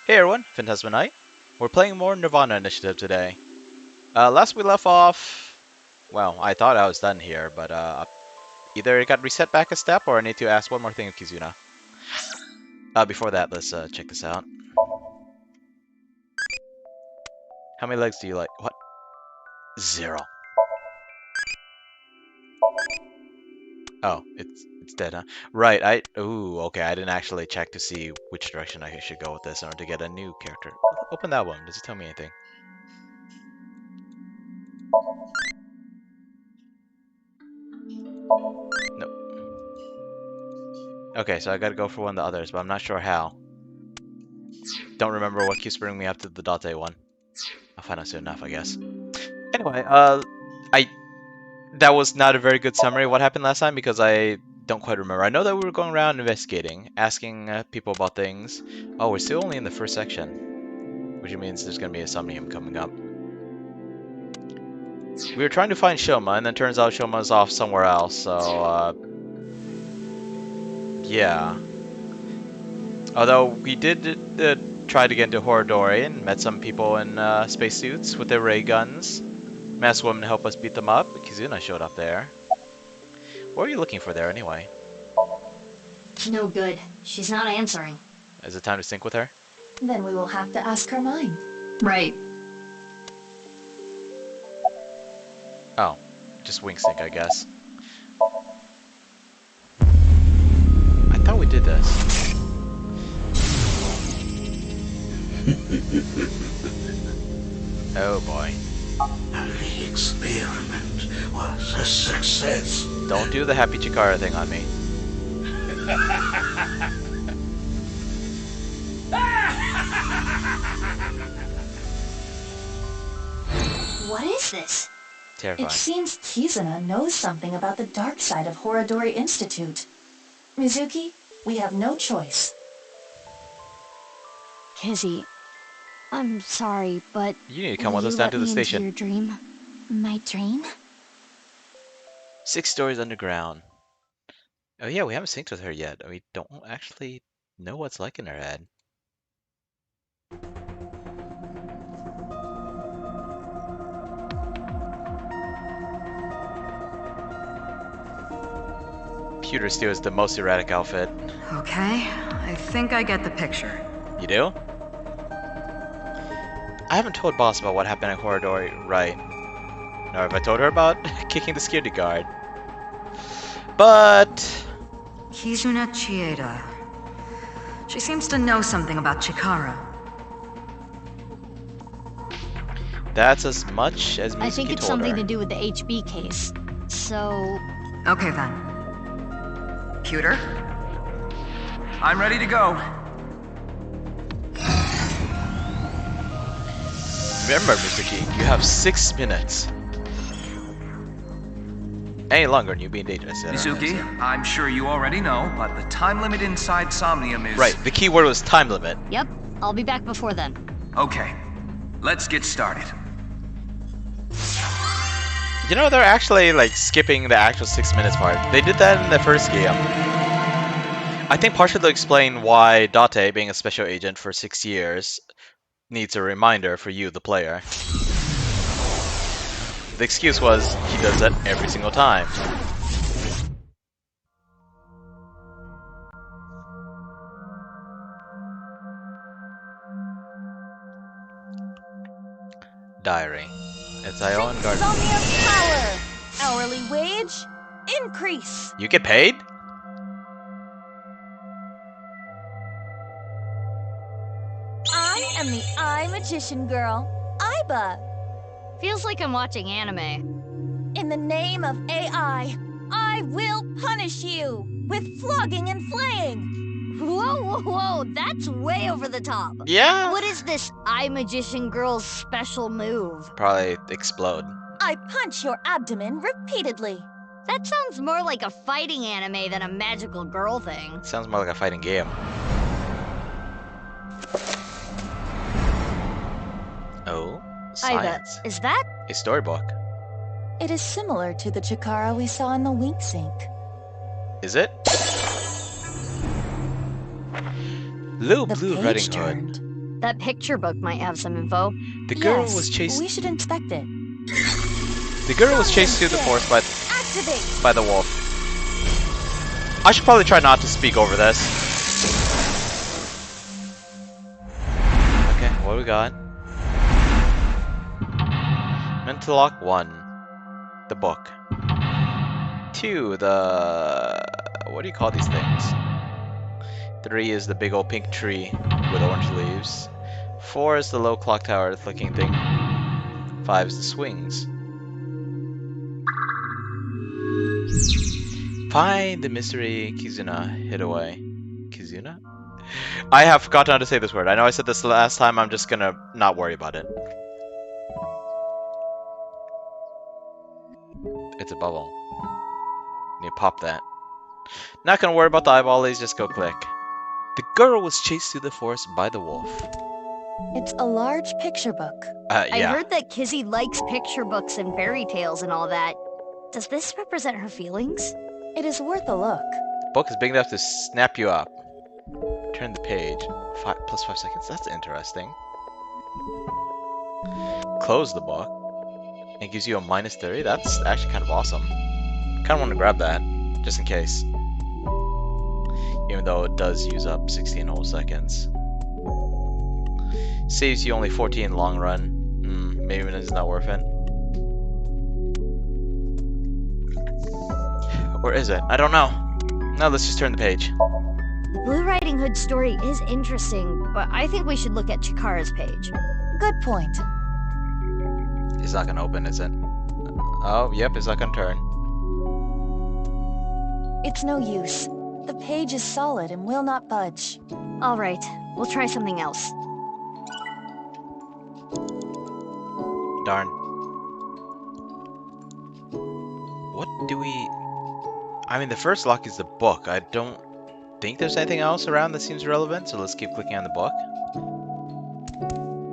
Hey everyone, Phantasma Knight. We're playing more nirvanA Initiative today. Last we left off, well, I thought I was done here, but either it got reset back a step or I need to ask one more thing of Kizuna. Before that, let's check this out. How many legs do you like? What? 0. Oh, it's dead, huh? Right, ooh, okay, I didn't actually check to see which direction I should go with this in order to get a new character. Open that one, does it tell me anything? Nope. Okay, so I gotta go for one of the others, but I'm not sure how. Don't remember what keeps bringing me up to the Date one. I'll find out soon enough, I guess. Anyway, that was not a very good summary of what happened last time because I don't quite remember. I know that we were going around investigating, asking people about things. Oh, we're still only in the first section, which means there's going to be a Somnium coming up. We were trying to find Shoma, and then turns out Shoma's off somewhere else, so, yeah. Although, we did try to get into Horadori and met some people in spacesuits with their ray guns. Masked woman helped us beat them up. Kizuna showed up there. What are you looking for there, anyway? No good. She's not answering. Is it time to sync with her? Then we will have to ask her mine. Right. Oh, just wink sync, I guess. I thought we did this. Oh boy. The experiment was a success. Don't do the happy Chikara thing on me. What is this? Terrifying. It seems Kizuna knows something about the dark side of Horadori Institute. Mizuki, we have no choice. Kizzy, I'm sorry, but You need to come with us down to the station. Your dream? My dream? 6 stories underground. Oh yeah, we haven't synced with her yet. We don't actually know what's like in her head. Pewter Steel is the most erratic outfit. Okay, I think I get the picture. You do? I haven't told Boss about what happened at Horadori, right? Nor have I told her about kicking the security guard. But... Kizuna Chieda. She seems to know something about Chikara. that's as much as Mizuki I think it's told something her. to do with the HB case. So, Okay then. Pewter? I'm ready to go. Remember, Mizuki, you have 6 minutes. Any longer and you'll be in danger. Mizuki, I'm sure you already know, but the time limit inside Somnium is... Right, the key word was time limit. yep, I'll be back before then. Okay, let's get started. You know, they're actually, like, skipping the actual 6 minutes part. They did that in the first game. I think partially to explain why Date, being a special agent for 6 years, needs a reminder for you, the player. The excuse was, he does that every single time. Diary. It's Iowa and Garden. Somnium power! Hourly wage, increase! You get paid? I am the Eye Magician Girl, Aiba. Feels like I'm watching anime. In the name of AI, I will punish you with flogging and flaying. Whoa, whoa, whoa, that's way over the top. Yeah. What is this Eye Magician Girl's special move? Probably explode. I punch your abdomen repeatedly. That sounds more like a fighting anime than a magical girl thing. Sounds more like a fighting game. Oh, science. Aiba, is that? A storybook. It is similar to the Chikara we saw in the Wink Sink. Is it? Little The Blue page Riding Hood. turned. That picture book might have some info. The girl Yes, was chased. we should inspect it. The girl was chased through the Somnium forest Activate! by the wolf. I should probably try not to speak over this. Okay, what do we got? Mental lock 1. The book. 2. The... What do you call these things? 3 is the big old pink tree with orange leaves. 4 is the low clock tower looking thing. 5 is the swings. Find the mystery Kizuna hid away. Kizuna? I have forgotten how to say this word. I know I said this last time, I'm just gonna not worry about it. It's a bubble. You pop that. Not gonna worry about the eyeballies, just go click. The girl was chased through the forest by the wolf. It's a large picture book. I Yeah. heard that Kizzy likes picture books and fairy tales and all that. Does this represent her feelings? It is worth a look. The book is big enough to snap you up. Turn the page. 5 seconds. That's interesting. Close the book. It gives you a -30. That's actually kind of awesome. Kind of want to grab that, just in case. Even though it does use up 16 whole seconds. Saves you only 14 long run. Maybe it's not worth it. Or is it? I don't know. Now let's just turn the page. The Blue Riding Hood story is interesting, but I think we should look at Chikara's page. Good point. It's not gonna open, is it? Oh, yep, it's not gonna turn. It's no use. The page is solid and will not budge. Alright, we'll try something else. Darn. What do we... I mean, the first lock is the book. I don't think there's anything else around that seems relevant, so let's keep clicking on the book.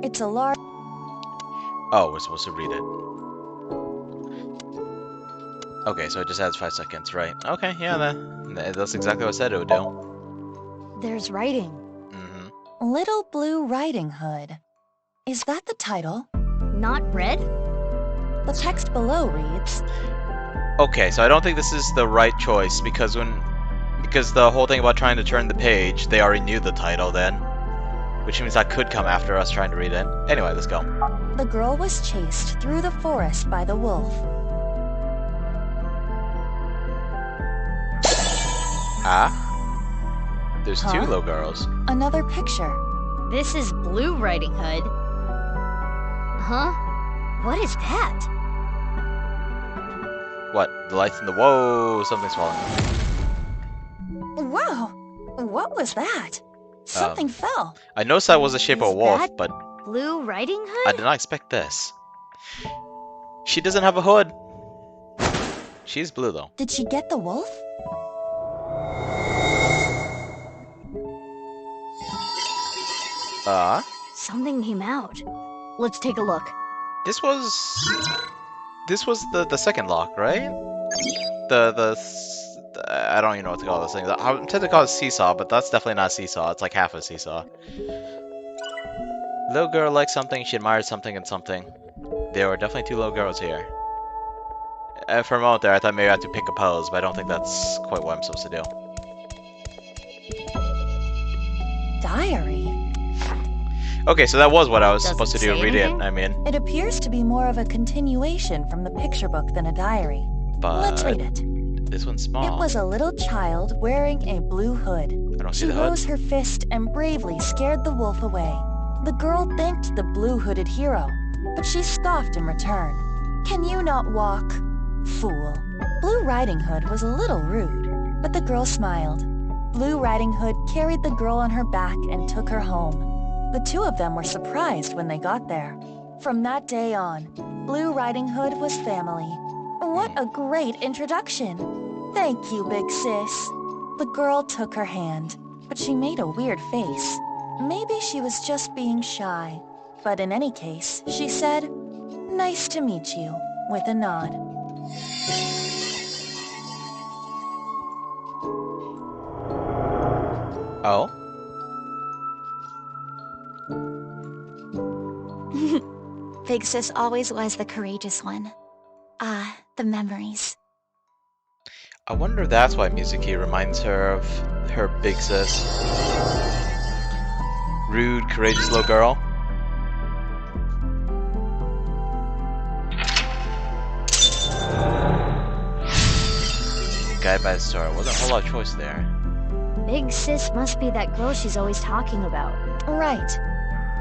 It's a large... Oh, we're supposed to read it. Okay, so it just adds 5 seconds, right? Okay, yeah, that's exactly what I said it would do. There's writing. Little Blue Riding Hood. Is that the title? Not red? The text below reads... Okay, so I don't think this is the right choice, because the whole thing about trying to turn the page, they already knew the title then. Which means that could come after us trying to read it. Anyway, let's go. The girl was chased through the forest by the wolf. Ah? There's two Huh? little girls. Another picture. This is Blue Riding Hood. Huh? What is that? What? The lights in the... Whoa! Something's falling. Wow! What was that? Something fell. I noticed that was the shape of a Is wolf, that but Blue Riding I Hood? did not expect this. She doesn't have a hood. She's blue, though. Did she get the wolf? Something came out. Let's take a look. This was the second lock, right? I don't even know what to call this thing. I'm tempted to call it seesaw, but that's definitely not a seesaw. It's like half a seesaw. Little girl likes something, she admires something and something. There were definitely two little girls here. For a moment there, I thought maybe I had to pick a pose, but I don't think that's quite what I'm supposed to do. Diary. Okay, so that was what I was Does supposed it to do, say read anything? it, I mean. It appears to be more of a continuation from the picture book than a diary. But Let's read it. this one's small. It was a little child wearing a blue hood. I don't see She the hood. rose her fist and bravely scared the wolf away. The girl thanked the blue-hooded hero, but she scoffed in return. Can you not walk? Fool. Blue Riding Hood was a little rude, but the girl smiled. Blue Riding Hood carried the girl on her back and took her home. The two of them were surprised when they got there. From that day on, Blue Riding Hood was family. What a great introduction! Thank you, big sis. The girl took her hand, but she made a weird face. Maybe she was just being shy. But in any case, she said, "Nice to meet you," with a nod. Oh? Big Sis always was the courageous one. Ah, the memories. I wonder if that's why Mizuki reminds her of her big sis. Rude, courageous little girl. Guide by the star. Wasn't a whole lot of choice there. Big Sis must be that girl she's always talking about. Right.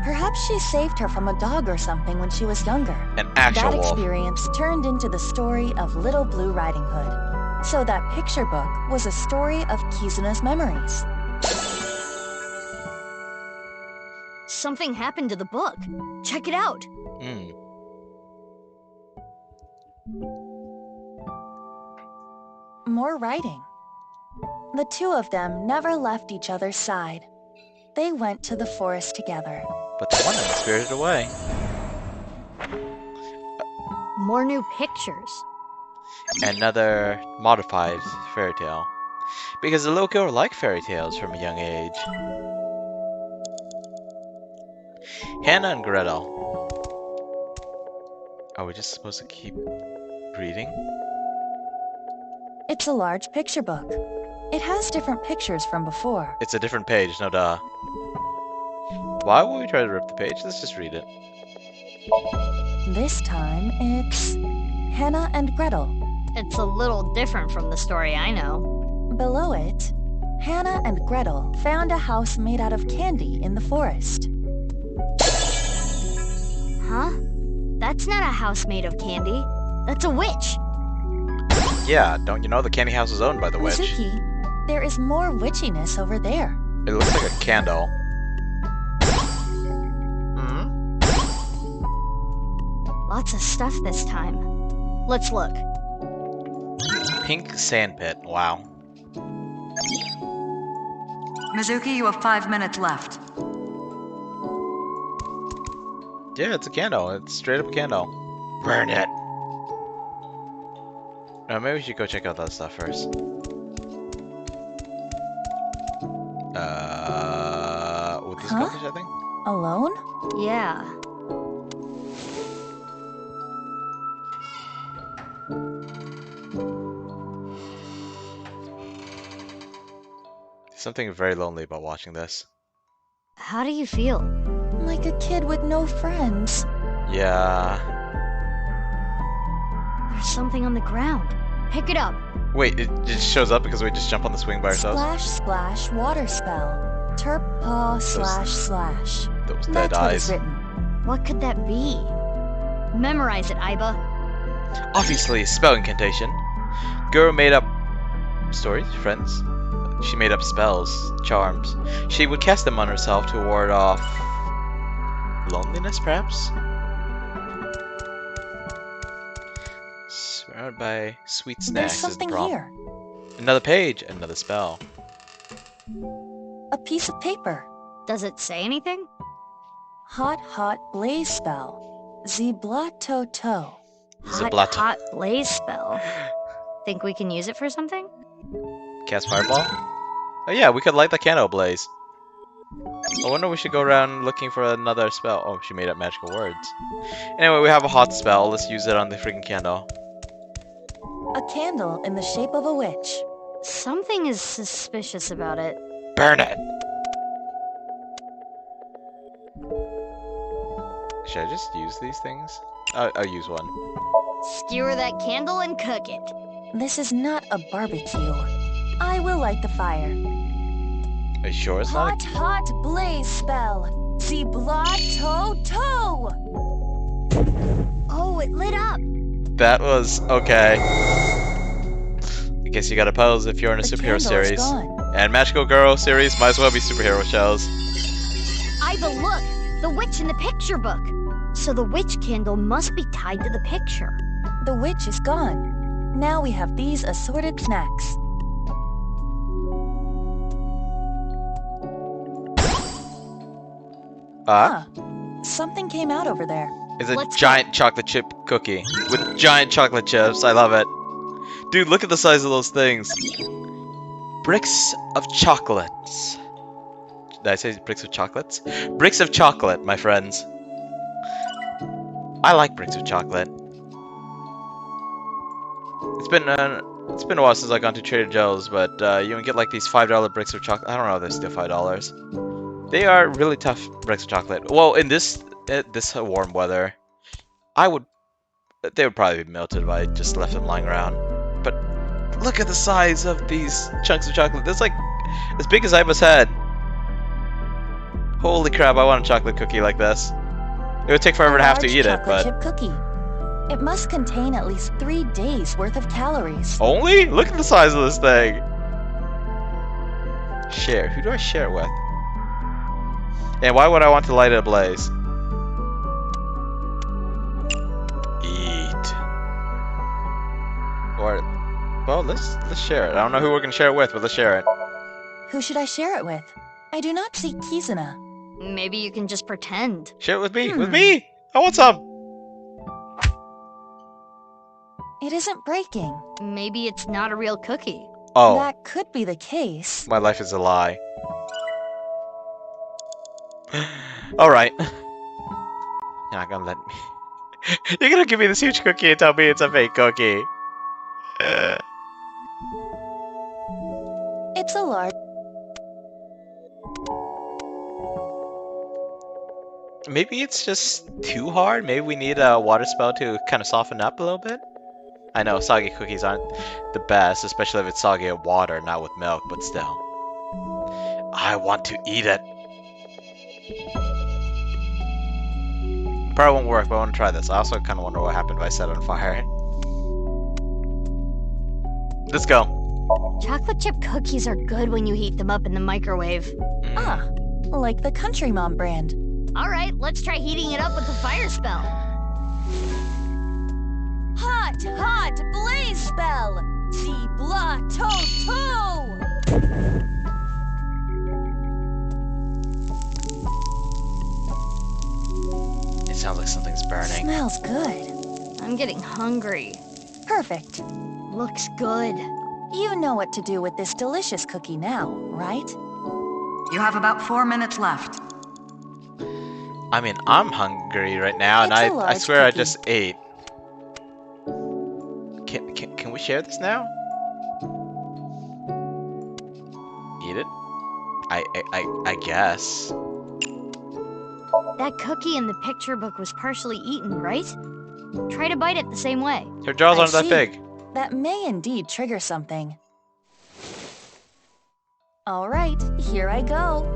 Perhaps she saved her from a dog or something when she was younger. An actual That wolf. experience turned into the story of Little Blue Riding Hood. So that picture book was a story of Kizuna's memories. Something happened to the book. Check it out. Hmm. More writing. The two of them never left each other's side. They went to the forest together. But the one of them spirited away. More new pictures. Another modified fairy tale. Because the little girl liked fairy tales from a young age. Hannah and Gretel. Are we just supposed to keep reading? It's a large picture book. It has different pictures from before. It's a different page, no duh. Why would we try to rip the page? Let's just read it. This time, it's Hannah and Gretel. It's a little different from the story I know. Below it, Hannah and Gretel found a house made out of candy in the forest. Huh? That's not a house made of candy. That's a witch. Yeah, don't you know the candy house is owned by the witch? Mizuki, there is more witchiness over there. It looks like a candle. Hmm? Lots of stuff this time. Let's look. Pink sandpit. Wow. Mizuki, you have 5 minutes left. Yeah, it's a candle. It's straight up a candle. Burn it. No, maybe we should go check out that stuff first. With this Huh? goldfish, I think? Alone? Yeah. Something very lonely about watching this. How do you feel? Like a kid with no friends. Yeah. There's something on the ground. Pick it up. Wait, it just shows up because we just jump on the swing by ourselves? Splash, splash, water spell. Terp paw slash slash. Those dead That's what eyes. is written. What could that be? Memorize it, Aiba. Obviously, a spell incantation. Girl made up stories, friends. She made up spells, charms. She would cast them on herself to ward off loneliness, perhaps? Surrounded by sweet There's snacks is the something prompt. here. Another page, another spell. A piece of paper. Does it say anything? Hot, hot blaze spell. Ziblato toe. Zablato. Hot blaze spell. Think we can use it for something? Cast fireball? Oh yeah, we could light the candle blaze. I wonder if we should go around looking for another spell. Oh, she made up magical words. Anyway, we have a hot spell. Let's use it on the freaking candle. A candle in the shape of a witch. Something is suspicious about it. Burn it! Should I just use these things? I'll use one. Skewer that candle and cook it. This is not a barbecue. I will light the fire. Are you sure it's not Hot, hot blaze spell. Ziblato toe. Oh, it lit up. That was okay. I guess you gotta pose if you're in a The superhero candle is series. gone. And Magical Girl series might as well be superhero shows. Aiba, look! The witch in the picture book. So the witch candle must be tied to the picture. The witch is gone. Now we have these assorted snacks. Something came out over there. It's a Let's giant chocolate chip cookie with giant chocolate chips. I love it. Dude, look at the size of those things. Bricks of chocolates. Did I say bricks of chocolates? Bricks of chocolate, my friends. I like bricks of chocolate. It's been a while since I gone to Trader Joe's, but you can get like these $5 bricks of chocolate. I don't know if they're still $5. They are really tough bricks of chocolate. Well, in this warm weather, they would probably be melted if I just left them lying around. But look at the size of these chunks of chocolate. That's like as big as Iva's head. Holy crap! I want a chocolate cookie like this. It would take forever to have to eat it, but chip cookie. It must contain at least 3 days worth of calories. only? Look at the size of this thing. Share. Who do I share it with? And why would I want to light it ablaze? Eat. Or, well, let's share it. I don't know who we're gonna share it with, but let's share it. Who should I share it with? I do not see Kizuna. Maybe you can just pretend. Share it with me. With me. I want some. It isn't breaking. Maybe it's not a real cookie. Oh, That could be the case. my life is a lie. All right. You're not gonna let me. You're gonna give me this huge cookie and tell me it's a fake cookie. It's a large... Maybe it's just too hard. Maybe we need a water spell to kind of soften up a little bit. I know soggy cookies aren't the best, especially if it's soggy with water, not with milk, but still. I want to eat it. Probably won't work, but I want to try this. I also kind of wonder what happened if I set it on fire. Let's go. Chocolate chip cookies are good when you heat them up in the microwave. Ah, like the Country Mom brand. All right, let's try heating it up with a fire spell. Hot, hot blaze spell! Ti bla to to! It sounds like something's burning. Smells good. I'm getting hungry. Perfect. Looks good. You know what to do with this delicious cookie now, right? You have about 4 minutes left. I mean, I'm hungry right now, and It's a I large swear I cookie. just ate. Can we share this now? Eat it? I guess. That cookie in the picture book was partially eaten, right? Try to bite it the same way. Her jaws I aren't that see. big. That may indeed trigger something. All right, here I go.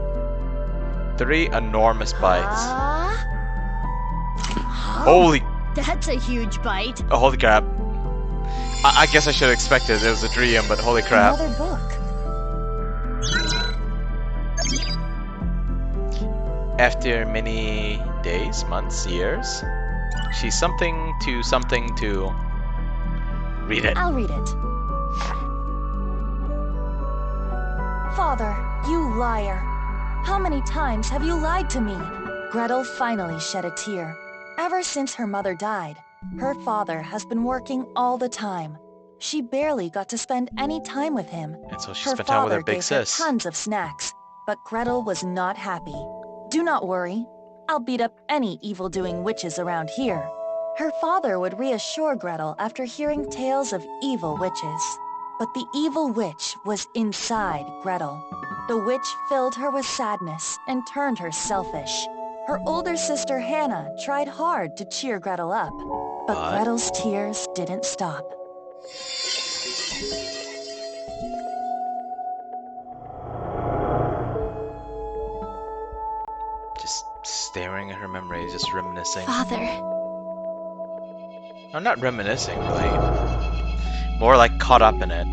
3 enormous bites. Ah. Holy, That's a huge bite. oh, holy crap. I guess I should have expected it was a dream, but holy crap. Another book. After many days, months, years, she's something to read it. I'll read it. Father, you liar. How many times have you lied to me? Gretel finally shed a tear. Ever since her mother died, her father has been working all the time. She barely got to spend any time with him. And so she Her spent time with her father big gave her sis. tons of snacks, but Gretel was not happy. Do not worry. I'll beat up any evil-doing witches around here. Her father would reassure Gretel after hearing tales of evil witches. But the evil witch was inside Gretel. The witch filled her with sadness and turned her selfish. Her older sister Hannah tried hard to cheer Gretel up, but What? Gretel's tears didn't stop. Just staring at her memories, just reminiscing. Father. I'm not reminiscing, really. More like caught up in it.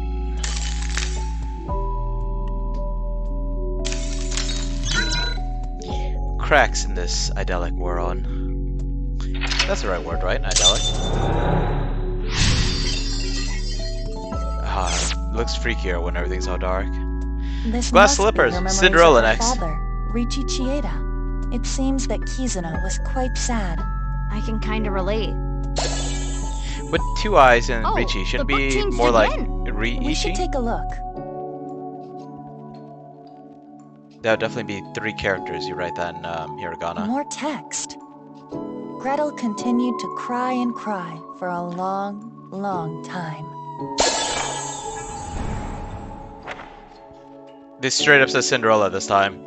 Cracks in this idyllic world. That's the right word, right? Idyllic? Looks freakier when everything's all dark. This Glass must be slippers, her memories Cinderella of her next. father, Richi Chieda. It seems that Kizuna was quite sad. I can kind of relate. But Two Eyes and Oh, Richie shouldn't the book be changed more like again. We should Riichi? take a look. That would definitely be 3 characters. You write that in hiragana. More text. Gretel continued to cry and cry for a long, long time. This straight up says Cinderella this time.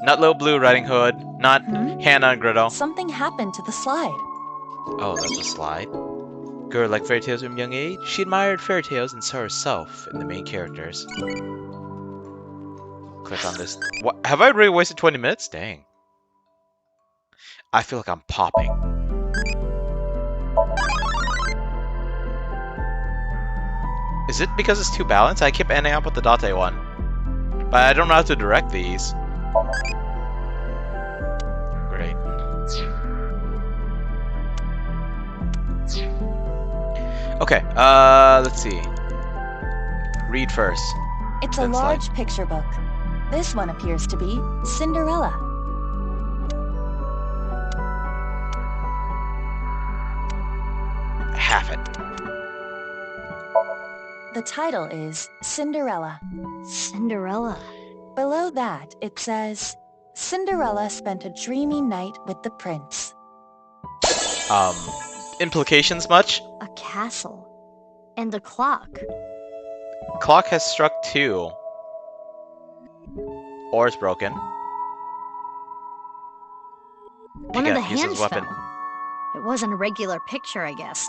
Not Little Blue Riding Hood, not Hannah and Gretel. Something happened to the slide. Oh, that's a slide. Girl like fairy tales from a young age, she admired fairy tales and saw herself in the main characters. Click on this. What? Have I really wasted 20 minutes? Dang. I feel like I'm popping. Is it because it's too balanced? I keep ending up with the Date one. But I don't know how to direct these. Great. Okay, let's see. Read first. It's a Then slide. large picture book. This one appears to be Cinderella. Half it. The title is Cinderella. Cinderella. Below that, it says, Cinderella spent a dreamy night with the prince. Implications much? A castle. And a clock. Clock has struck 2. Or it's broken. One of the Use his hands weapon. fell. It wasn't a regular picture, I guess.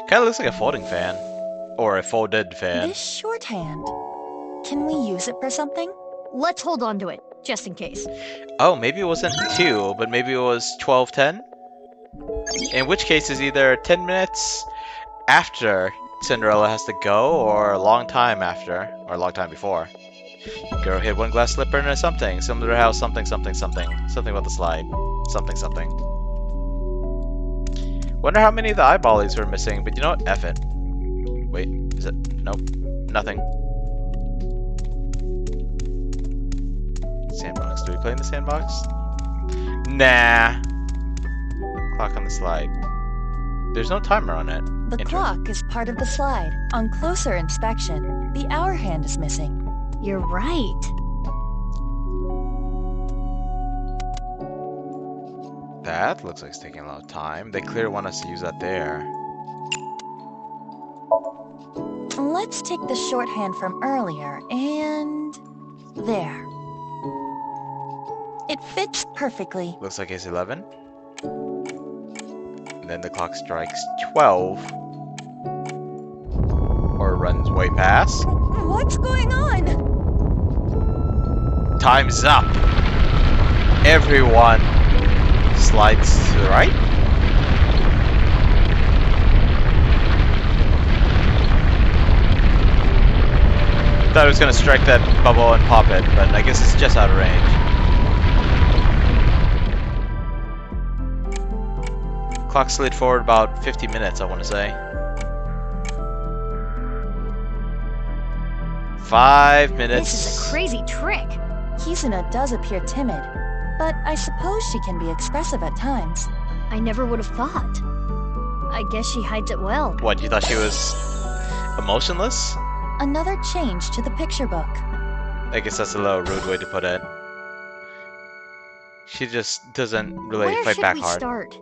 Kinda looks like a folding fan. Or a folded fan. This shorthand. Can we use it for something? Let's hold on to it, just in case. Oh, maybe it wasn't 2, but maybe it was 12:10? In which case it's either 10 minutes after Cinderella has to go, or a long time after, or a long time before. Girl hit one glass slipper into something, similar to how something about the slide, something. Wonder how many of the eyeballies were missing, but you know what? F it. Wait, is it? Nope, nothing. Sandbox. Do we play in the sandbox? Nah. Clock on the slide. There's no timer on it. The clock is part of the slide. On closer inspection, the hour hand is missing. You're right. That looks like it's taking a lot of time. They clearly want us to use that there. Let's take the shorthand from earlier and... there. It fits perfectly. Looks like it's 11. And then the clock strikes 12. Or runs way past. What's going on? Time's up. Everyone slides to the right. Thought it was gonna strike that bubble and pop it, but I guess it's just out of range. Clock slid forward about 50 minutes, I want to say. 5 minutes. This is a crazy trick. Kizuna does appear timid, but I suppose she can be expressive at times. I never would have thought. I guess she hides it well. What, you thought she was emotionless? Another change to the picture book. I guess that's a little rude way to put it. She just doesn't really Where fight should back we hard. start?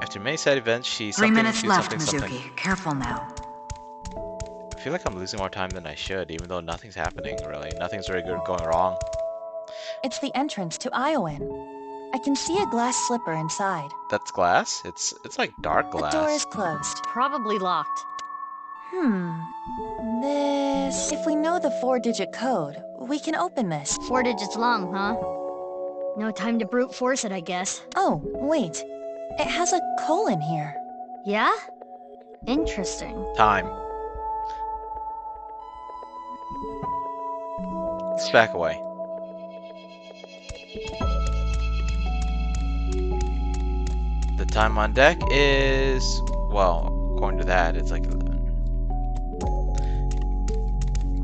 After many sad events, she 3 minutes do left, something. Mizuki. Careful now. I feel like I'm losing more time than I should, even though nothing's happening, really. Nothing's really good going wrong. It's the entrance to Iowan. I can see a glass slipper inside. That's glass? It's like dark glass. The door is closed. Probably locked. This... If we know the 4-digit code, we can open this. 4 digits long, huh? No time to brute force it, I guess. Oh, wait. It has a colon here. Yeah? Interesting. Time. Let's back away. The time on deck is... well, according to that, it's like 11.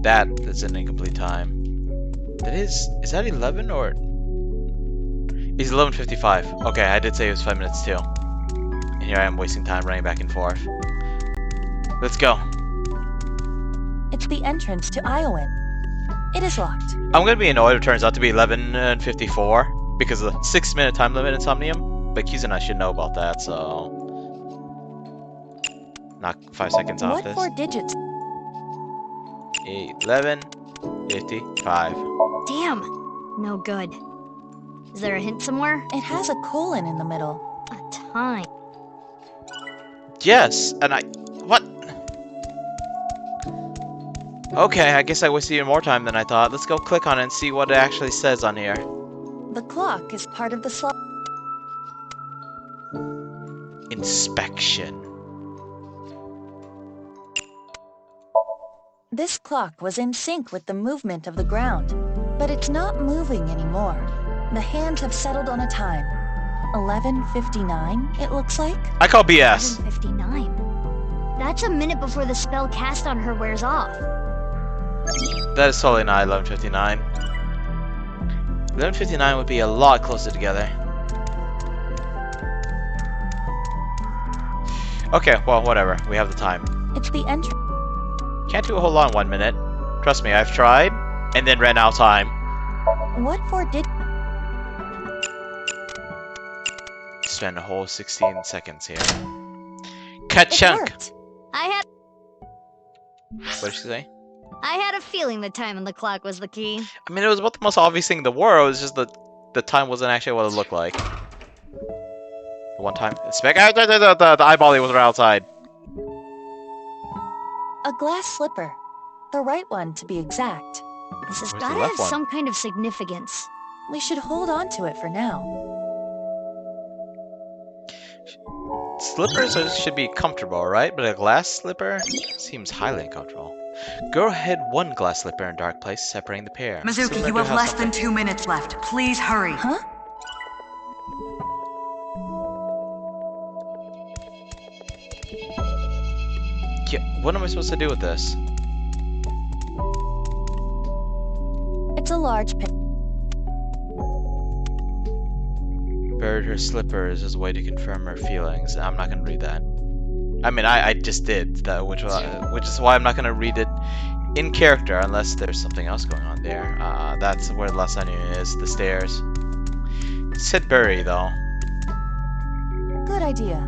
That is an incomplete time. That is that 11 or... It's 11:55. Okay, I did say it was 5 minutes too. And here I am wasting time running back and forth. Let's go. It's the entrance to Iowan. It is locked. I'm gonna be annoyed if it turns out to be 11 and 54 because of the 6-minute time limit in Somnium. But Kizuna should know about that, so knock 5 seconds off What this. 4 digits? 11, 55. Damn. No good. Is there a hint somewhere? It has a colon in the middle. A time. Yes, and what? Okay, I guess I wasted even more time than I thought. Let's go click on it and see what it actually says on here. The clock is part of the slot. Inspection. This clock was in sync with the movement of the ground, but it's not moving anymore. The hands have settled on a time. 11:59, it looks like. I call BS. 11:59. That's a minute before the spell cast on her wears off. That is totally not 11:59. 11:59 would be a lot closer together. Okay, well, whatever. We have the time. It's the entrance. Can't do a whole lot in 1 minute. Trust me, I've tried, and then ran out of time. What 4 digits? Spend a whole 16 seconds here. It Ka-chunk! worked. I What did she say? had a feeling the time on the clock was the key. I mean, it was about the most obvious thing in the world. It was just that the time wasn't actually what it looked like. One time, the eyeball was right outside. A glass slipper. The right one, to be exact. This has Where's the gotta left have one? some kind of significance. We should hold on to it for now. Slippers should be comfortable, right? But a glass slipper seems highly uncomfortable. Girl hid one glass slipper in a dark place, separating the pair. Mizuki, Similar you to have how less something- than 2 minutes left. Please hurry. Huh? Yeah, what am I supposed to do with this? It's a large pit. Buried her slippers as a way to confirm her feelings. I'm not gonna read that. I mean, I just did that, which is why I'm not gonna read it in character unless there's something else going on there. That's where the last onion is, the stairs. It said bury though. Good idea.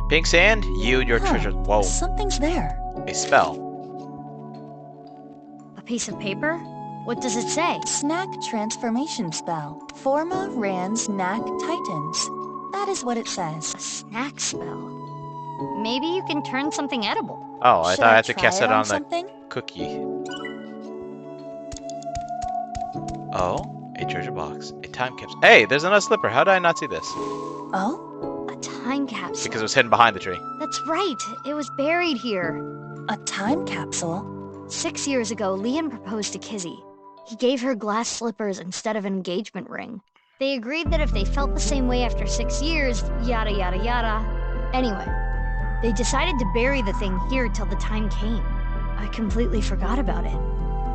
Pink sand, you and your Huh, treasure. Whoa, Something's there. a spell. A piece of paper? What does it say? Snack transformation spell. Forma Rans Knack Titans. That is what it says. A snack spell. Maybe you can turn something edible. Oh, I Should thought I had to try cast it on the something? cookie. Oh, a treasure box. A time capsule. Hey, there's another slipper. How did I not see this? Oh? A time capsule. Because it was hidden behind the tree. That's right. It was buried here. A time capsule? 6 years ago, Leon proposed to Kizzy. He gave her glass slippers instead of an engagement ring. They agreed that if they felt the same way after 6 years, yada yada yada. Anyway, they decided to bury the thing here till the time came. I completely forgot about it.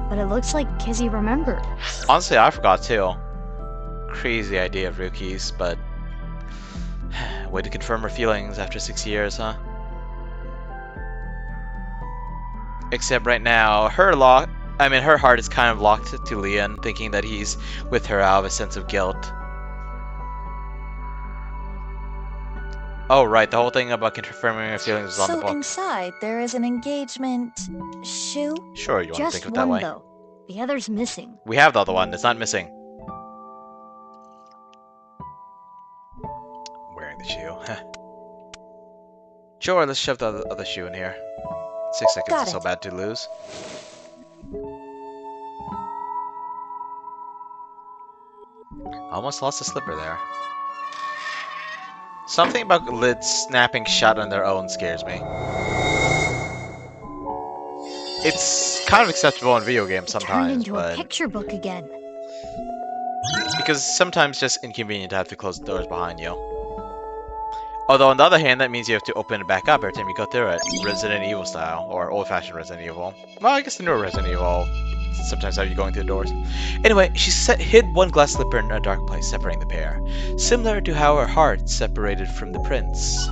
But it looks like Kizzy remembered. Honestly, I forgot too. Crazy idea of Ruki's, but way to confirm her feelings after 6 years, huh? Except right now, her heart is kind of locked to Leon, thinking that he's with her out of a sense of guilt. Oh, right, the whole thing about confirming her feelings was on the So book. inside there is an engagement shoe? Sure, you want to Just think of it that one, way. though. The other's missing. We have the other one, it's not missing. Wearing the shoe. Sure, let's shove the other shoe in here. 6 seconds Got is so it. bad to lose. Almost lost a slipper there. Something about lids snapping shut on their own scares me. It's kind of acceptable in video games It turned sometimes, into a but picture book again. because sometimes it's just inconvenient to have to close the doors behind you. Although on the other hand, that means you have to open it back up every time you go through it, Resident Evil style, or old-fashioned Resident Evil. Well, I guess the newer Resident Evil sometimes have you going through the doors. Anyway, she hid one glass slipper in a dark place, separating the pair, similar to how her heart separated from the prince.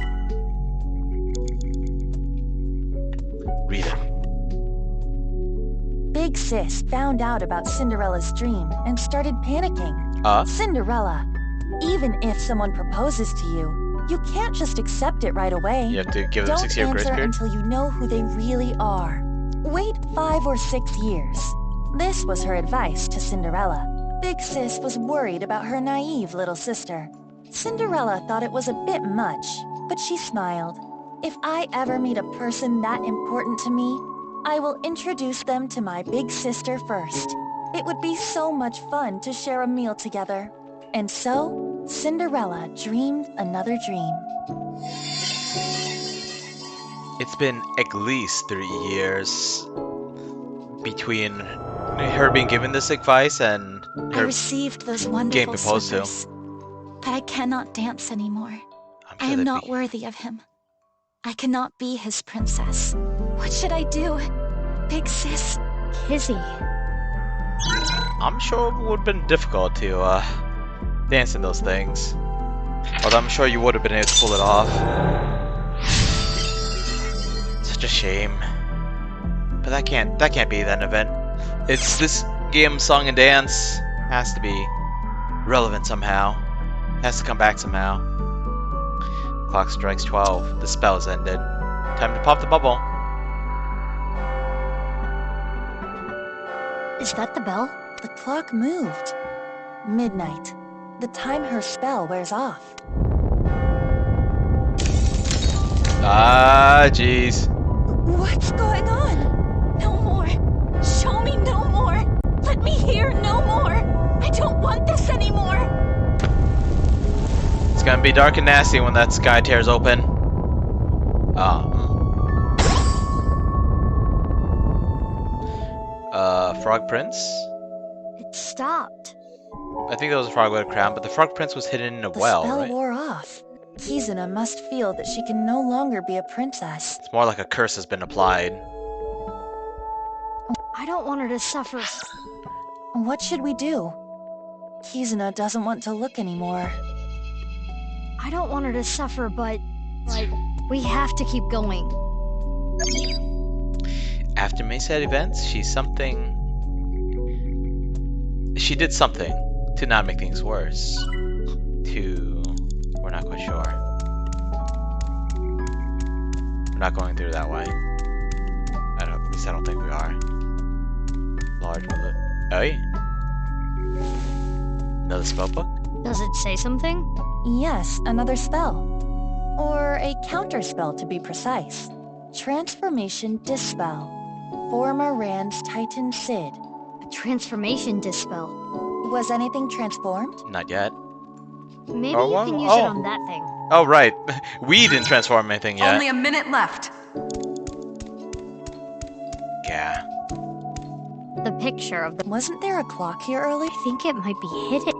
Read it. Big Sis found out about Cinderella's dream and started panicking. Cinderella, even if someone proposes to you, you can't just accept it right away. You have to give them Don't 6 year grace answer period? until you know who they really are. Wait 5 or 6 years. This was her advice to Cinderella. Big Sis was worried about her naive little sister. Cinderella thought it was a bit much, but she smiled. If I ever meet a person that important to me, I will introduce them to my big sister first. It would be so much fun to share a meal together. And so, Cinderella dreamed another dream. It's been at least 3 years between her being given this advice and I her received those getting wonderful proposed to. slippers, but I cannot dance anymore. I'm I sure am they'd not be- worthy of him. I cannot be his princess. What should I do? Big Sis? Kizzy. I'm sure it would have been difficult to dance in those things. Although I'm sure you would have been able to pull it off. Such a shame. But that can't be that event. It's this game, song and dance has to be relevant somehow. Has to come back somehow. Clock strikes 12. The spell's ended. Time to pop the bubble. Is that the bell? The clock moved. Midnight. The time her spell wears off. Ah, jeez. What's going on? No more. Show me no more. Let me hear no more. I don't want this anymore. It's gonna be dark and nasty when that sky tears open. Frog Prince? It stopped. I think that was a frog with a crown, but the Frog Prince was hidden in a The well, spell right? wore off. Kizuna must feel that she can no longer be a princess. It's more like a curse has been applied. I don't want her to suffer. What should we do? Kizuna doesn't want to look anymore. I don't want her to suffer, but we have to keep going. After May said events, she did something to not make things worse. We're not quite sure. We're not going through that way. At least I don't think we are. Large bullet. Oh yeah. Another spell book? Does it say something? Yes, another spell. Or a counterspell to be precise. Transformation Dispel. Former Rand's Titan Sid. A transformation dispel. Was anything transformed? Not yet. Maybe Oh, you well, can use it on that thing. Oh, right. We didn't transform anything yet. Only a minute left. Yeah. The picture of the... Wasn't there a clock here early? I think it might be hidden.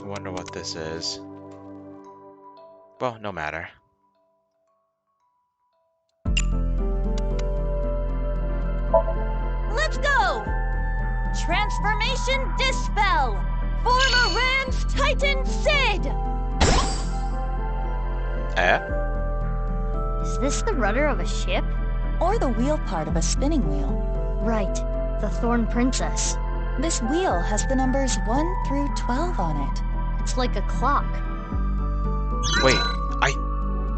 I wonder what this is. Well, no matter. Let's go! Transformation Dispel! Former Rand's Titan Sid! Eh? Is this the rudder of a ship? Or the wheel part of a spinning wheel? Right. The Thorn Princess. This wheel has the numbers 1 through 12 on it. It's like a clock. Wait,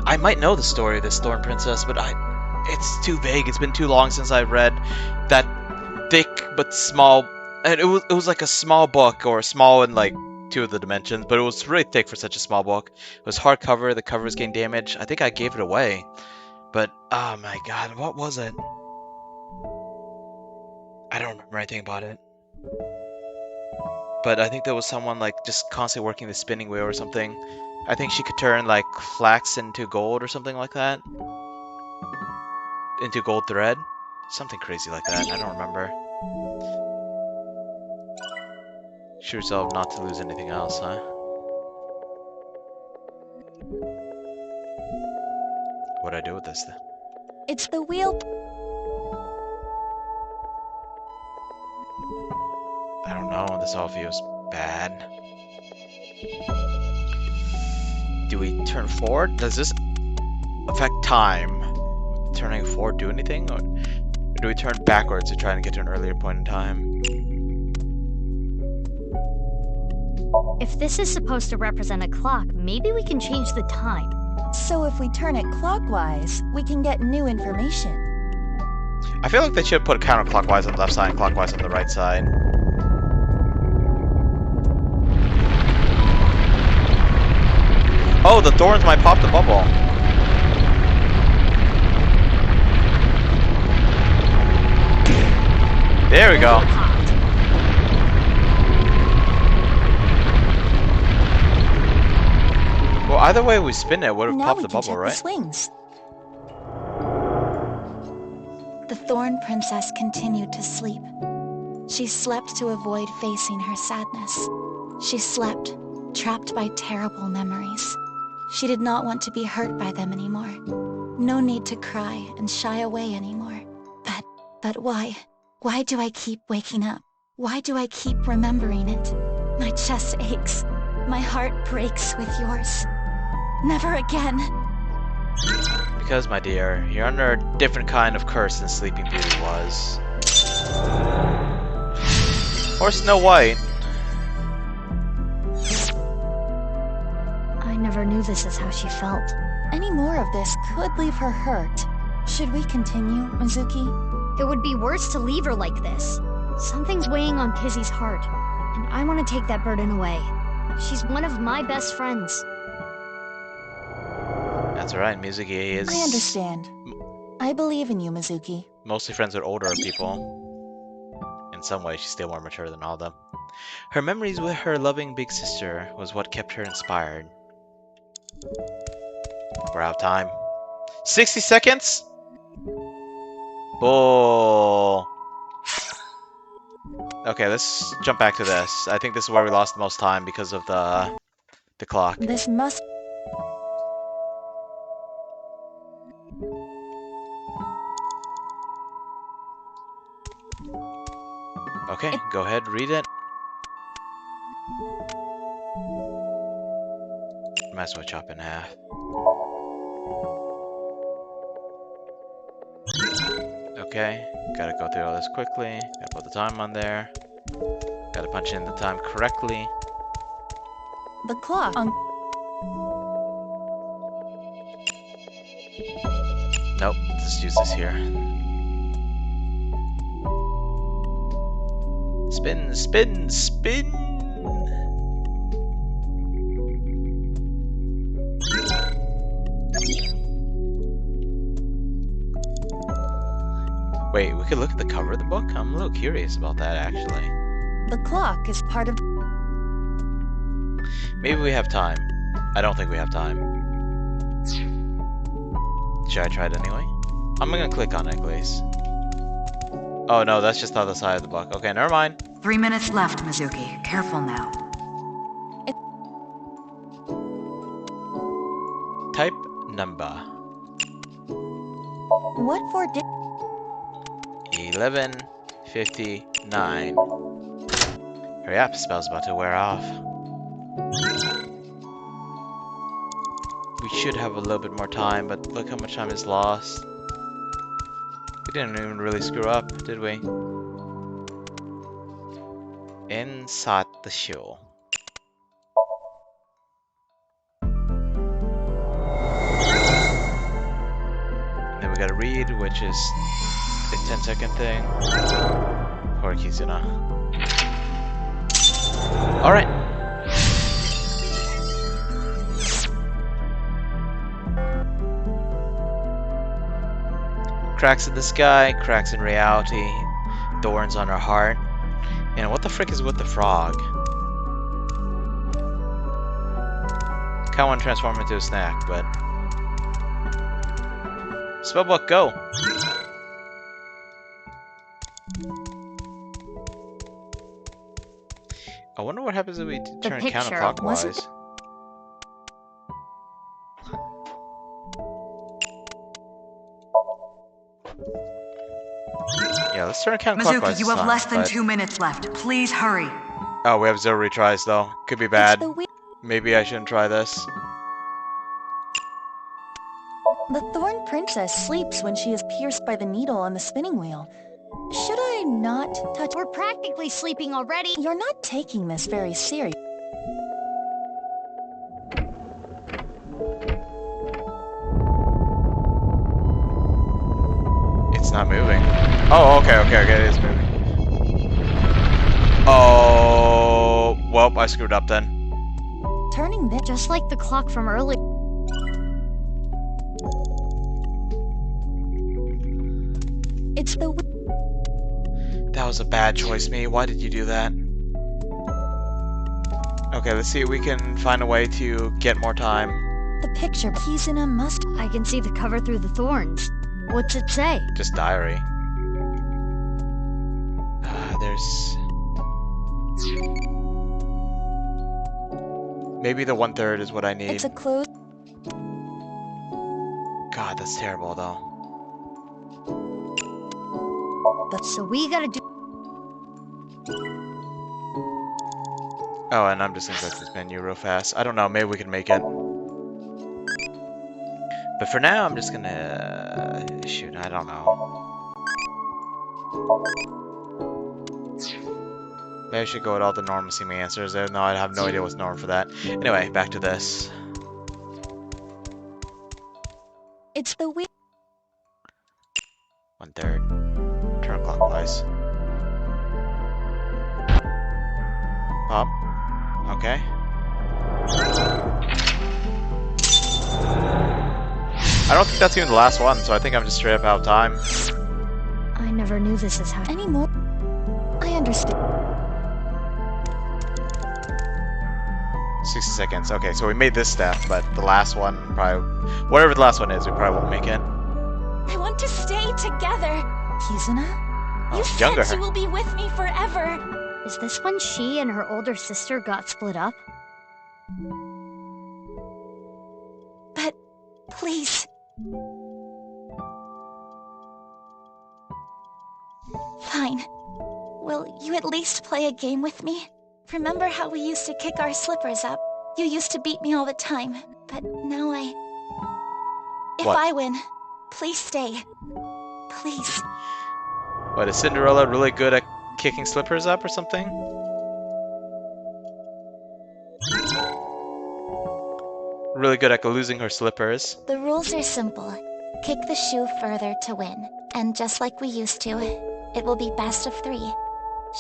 I might know the story of this Thorn Princess, but it's too vague. It's been too long since I read that thick but small, and it was like a small book, or small in like 2 of the dimensions, but it was really thick for such a small book. It was hardcover. The cover was getting damaged. I think I gave it away, but oh my god, what was it? I don't remember anything about it. But I think there was someone like just constantly working the spinning wheel or something. I think she could turn like flax into gold or something like that. Into gold thread. Something crazy like that. I don't remember. Shoot yourself not to lose anything else, huh? What do I do with this then? It's the wheel. I don't know. This all feels bad. Do we turn forward? Does this affect time. Turning forward do anything? Or do we turn backwards to try and get to an earlier point in time? If this is supposed to represent a clock, maybe we can change the time. So if we turn it clockwise, we can get new information. I feel like they should put counterclockwise on the left side and clockwise on the right side. Oh, the thorns might pop the bubble. There we go. Well, either way we spin it, would have Now popped we the can bubble, check right? the swings. The Thorn Princess continued to sleep. She slept to avoid facing her sadness. She slept, trapped by terrible memories. She did not want to be hurt by them anymore. No need to cry and shy away anymore. But why? Why do I keep waking up? Why do I keep remembering it? My chest aches. My heart breaks with yours. Never again. Because, my dear, you're under a different kind of curse than Sleeping Beauty was. Or Snow White. I never knew this is how she felt. Any more of this could leave her hurt. Should we continue, Mizuki? It would be worse to leave her like this. Something's weighing on Kizzy's heart, and I want to take that burden away. She's one of my best friends. That's right, Mizuki is... I understand. I believe in you, Mizuki. Mostly friends with older people. In some ways, she's still more mature than all of them. Her memories with her loving big sister was what kept her inspired. We're out of time. 60 seconds? Bull. Okay, let's jump back to this. I think this is where we lost the most time because of the clock. This must... Okay, go ahead, read it. Might as well chop in half. Okay, gotta go through all this quickly. Gotta put the time on there. Gotta punch in the time correctly. The clock on... Nope, let's use this here. Spin, spin, spin! Wait, we could look at the cover of the book? I'm a little curious about that, actually. The clock is part of... Maybe we have time. I don't think we have time. Should I try it anyway? I'm gonna click on it, at least. Oh no, that's just the other side of the book. Okay, never mind. 3 minutes left, Mizuki. Careful now. Type number. What for did... 11:59. Hurry up, spell's about to wear off. We should have a little bit more time, but look how much time is lost. We didn't even really screw up, did we? Inside the show. And then we gotta read, which is a 10-second thing. Poor Kizuna. Alright. Cracks in the sky, cracks in reality, thorns on her heart. And what the frick is with the frog? Kinda wanna transform into a snack, but... Spellbook, go! I wonder what happens if we turn picture, counterclockwise. wasn't- Yeah, let's turn counterclockwise. Mizuki, you this have time, less than but- 2 minutes left. Please hurry. Oh, we have 0 retries though. Could be It's bad. the wheel... Maybe I shouldn't try this. The Thorn Princess sleeps when she is pierced by the needle on the spinning wheel. Should I not touch? We're practically sleeping already. You're not taking this very serious. It's not moving. Oh, okay, it is moving. Oh, well, I screwed up then. Turning this. Just like the clock from earlier. It's the. That was a bad choice, me. Why did you do that? Okay, let's see if we can find a way to get more time. The picture Kizuna must. I can see the cover through the thorns. What's it say? Just diary. There's... Maybe the 1/3 is what I need. It's a close. God, that's terrible, though. So we gotta do. Oh, and I'm just gonna go to this menu real fast. I don't know, maybe we can make it. But for now, I'm just gonna... Shoot, I don't know. Maybe I should go with all the normal seeming answers. No, I have no idea what's normal for that. Anyway, back to this. It's the wheel. 1/3. Turn clockwise. Up. Okay. I don't think that's even the last one, so I think I'm just straight up out of time. I never knew this is how. Anymore. I understand. 60 seconds. Okay, so we made this step, but the last one probably... Whatever the last one is, we probably won't make it. I want to stay together. Kizuna? You younger. said you will be with me forever. Is this when she and her older sister got split up? But please. Fine. Will you at least play a game with me? Remember how we used to kick our slippers up? You used to beat me all the time, but now If What? I win, please stay. Please. What, is Cinderella really good at kicking slippers up or something? Really good at losing her slippers. The rules are simple. Kick the shoe further to win. And just like we used to, it will be best of 3.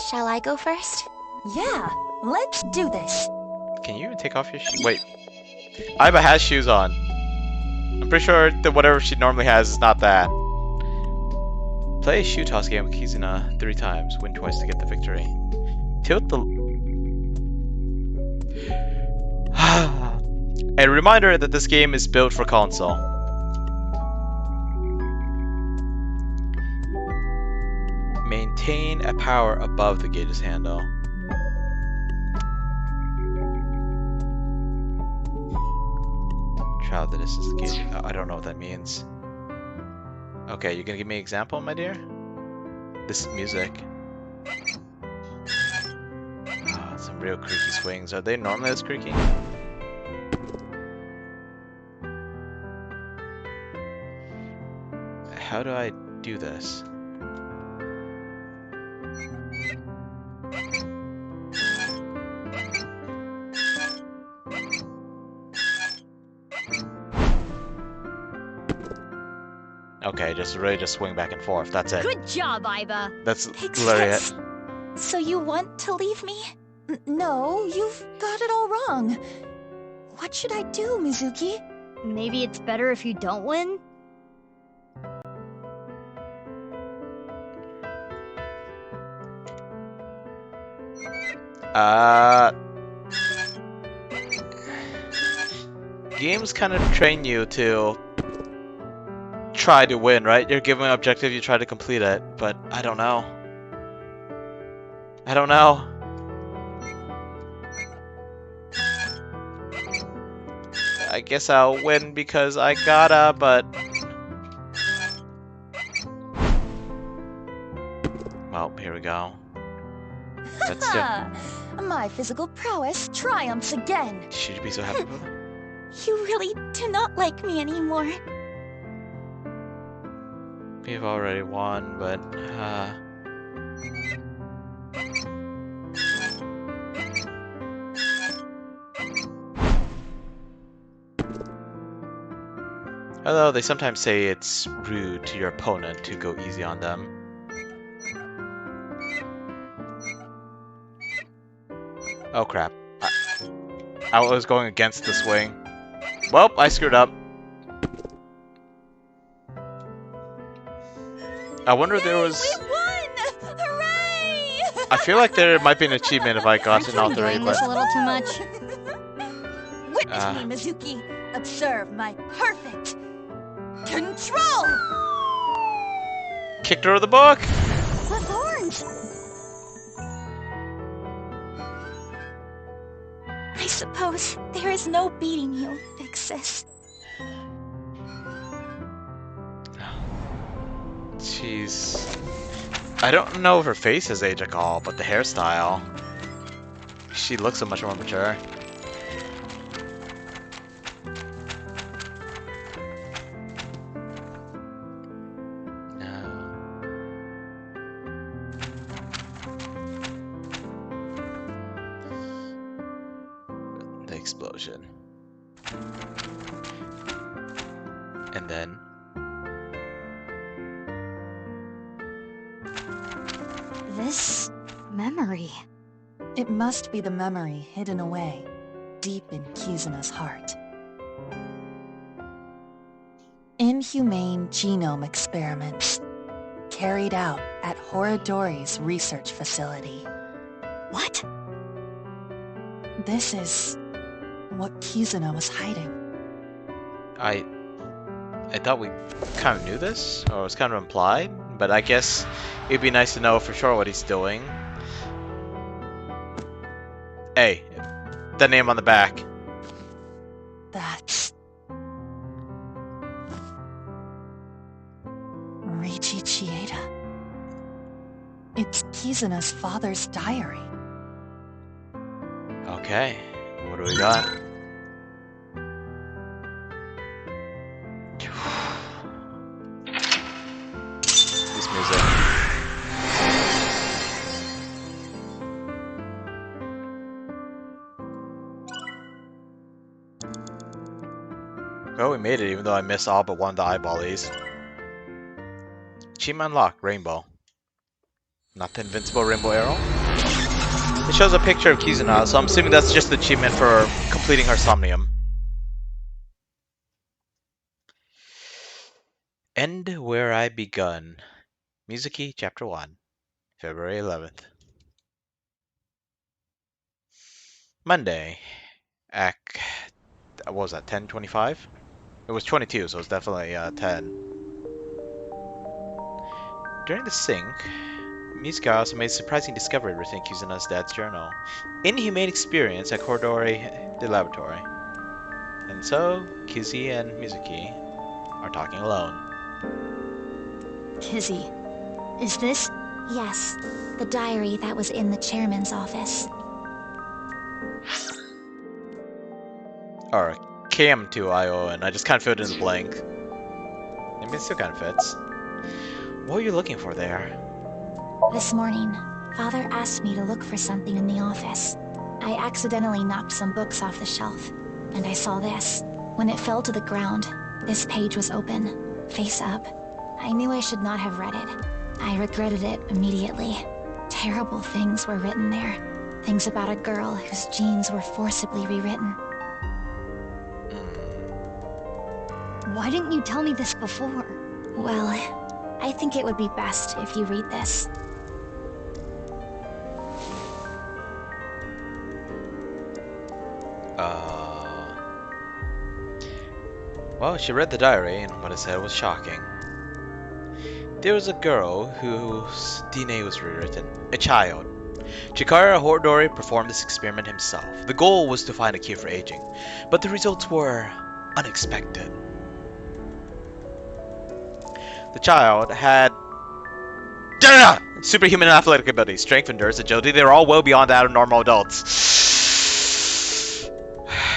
Shall I go first? Yeah, let's do this. Can you even take off your shoes? Wait. Aiba has shoes on. I'm pretty sure that whatever she normally has is not that. Play a shoe toss game with Kizuna 3 times. Win twice to get the victory. Tilt the... A reminder that this game is built for console. Maintain a power above the gauge's handle. Travel the distance of the gauge. Oh, I don't know what that means. Okay, you're gonna give me an example, my dear? This is music. Oh, some real creaky swings. Are they normally this creaky? How do I do this? Okay, just swing back and forth. That's it. Good job, Aiba. That's Makes literally it. sense. So you want to leave me? No, you've got it all wrong. What should I do, Mizuki? Maybe it's better if you don't win? Games kind of train you to try to win, right? You're given an objective, you try to complete it, but I don't know. I don't know. I guess I'll win because I gotta, but... Well, here we go. Let's do it. My physical prowess triumphs again. Should you be so happy about that? You really do not like me anymore. We've already won, but although they sometimes say it's rude to your opponent to go easy on them. Oh crap. I was going against the swing. Well, I screwed up. I wonder if there was... We won! Hooray! I feel like there might be an achievement if I got Aren't an you all three, enjoying but... this a little too much? Witness Ah. me, Mizuki. Observe my perfect control. Kicked her of the book! The thorns! I suppose there is no beating you, Big Sis. Jeez. I don't know if her face has aged at all, but the hairstyle... She looks so much more mature. The explosion. And then... This memory. It must be the memory hidden away, deep in Kizuna's heart. Inhumane genome experiments, carried out at Horadori's research facility. What? This is what Kizuna was hiding. I thought we kind of knew this, or it was kind of implied, but I guess it'd be nice to know for sure what he's doing. Hey, the name on the back. That's... Reichi Chieda. It's Kizuna's father's diary. Okay, what do we got? This music. Oh, we made it even though I missed all but one of the eyeballies. Achievement unlocked, rainbow. Not the invincible rainbow arrow. It shows a picture of Kizuna, so I'm assuming that's just the achievement for completing her Somnium. End where I begun. Mizuki, Chapter 1, February 11th. Monday. What was that, 10:25? It was 22, so it's definitely 10. During the sync, Mizuka also made a surprising discovery written in Kizuna's dad's journal. Inhumane experience at Koridori, the laboratory. And so, Kizzy and Mizuki are talking alone. Kizzy, is this? Yes, the diary that was in the chairman's office. Or KM2IO, and I just kind of filled in the blank. I mean, it still kind of fits. What were you looking for there? This morning, Father asked me to look for something in the office. I accidentally knocked some books off the shelf, and I saw this. When it fell to the ground, this page was open, face up. I knew I should not have read it. I regretted it immediately. Terrible things were written there. Things about a girl whose genes were forcibly rewritten. Why didn't you tell me this before? Well, I think it would be best if you read this. Well, she read the diary, and what it said was shocking. There was a girl whose DNA was rewritten. A child. Chikara Horadori performed this experiment himself. The goal was to find a cure for aging, but the results were unexpected. The child had superhuman athletic abilities, strength, endurance, agility. They were all well beyond that of normal adults.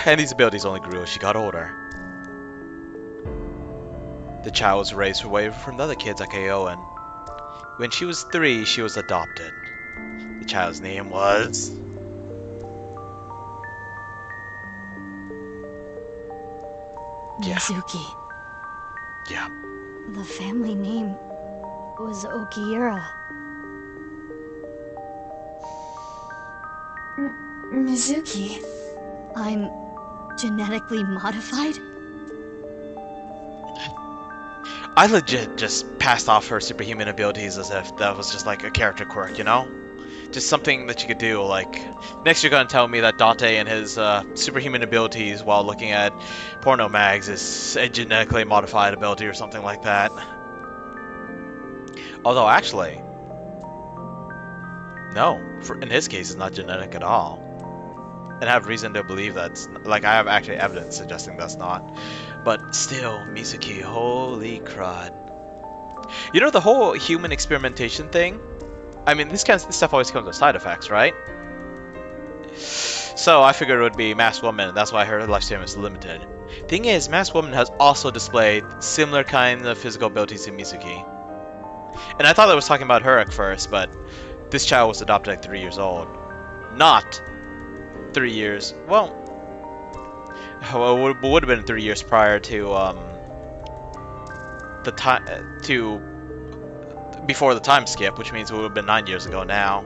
And these abilities only grew as she got older. The child was raised away from the other kids at KO, and when she was 3, she was adopted. The child's name was... Yeah. Mizuki. Yeah. The family name was Okiura. Mizuki. I'm genetically modified? I legit just passed off her superhuman abilities as if that was just like a character quirk, you know? Just something that you could do, like... Next you're gonna tell me that Date and his superhuman abilities while looking at porno mags is a genetically modified ability or something like that. Although actually... No, in his case it's not genetic at all. And I have reason to believe that's... Like, I have actually evidence suggesting that's not. But still, Mizuki, holy crud. You know the whole human experimentation thing? I mean, this kind of stuff always comes with side effects, right? So I figured it would be Masked Woman, and that's why her lifespan is limited. Thing is, Masked Woman has also displayed similar kinds of physical abilities to Mizuki. And I thought I was talking about her at first, but this child was adopted at 3 years old. Not 3 years. Well, it would have been 3 years prior to the time before the time skip, which means it would have been 9 years ago now.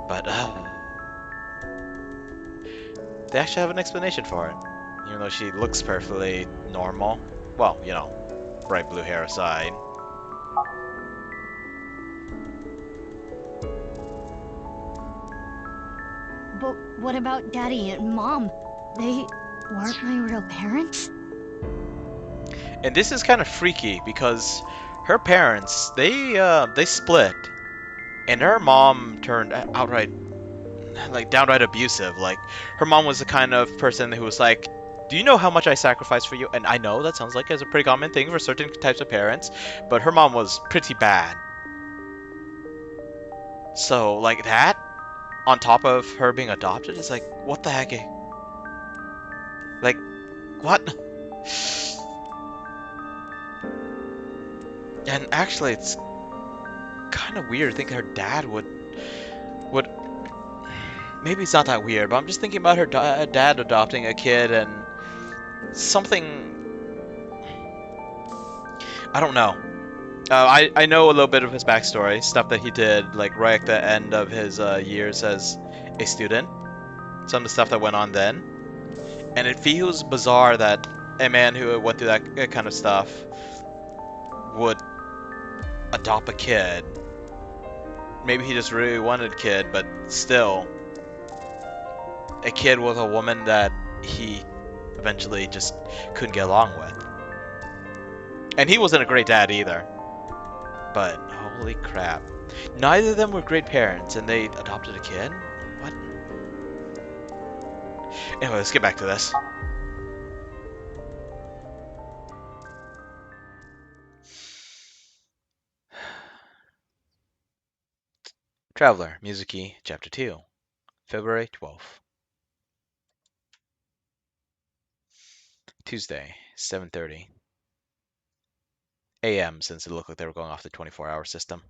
But they actually have an explanation for it, even though she looks perfectly normal. Well, you know, bright blue hair aside. But what about Daddy and Mom? They weren't my real parents? And this is kind of freaky because her parents, they split, and her mom turned outright, like downright abusive. Like, her mom was the kind of person who was like, do you know how much I sacrificed for you? And I know that sounds like it's a pretty common thing for certain types of parents, but her mom was pretty bad. So, like that, on top of her being adopted, is like, what the heck? Like, what? And actually, it's kind of weird thinking her dad would... Maybe it's not that weird, but I'm just thinking about her dad adopting a kid and something... I don't know. I know a little bit of his backstory, stuff that he did, like, right at the end of his years as a student. Some of the stuff that went on then. And it feels bizarre that a man who went through that kind of stuff would adopt a kid. Maybe he just really wanted a kid, but still, a kid with a woman that he eventually just couldn't get along with. And he wasn't a great dad either. But holy crap. Neither of them were great parents, and they adopted a kid? What? Anyway, let's get back to this. Traveler, Mizuki, Chapter 2, February 12th. Tuesday, 7:30 a.m. since it looked like they were going off the 24-hour system.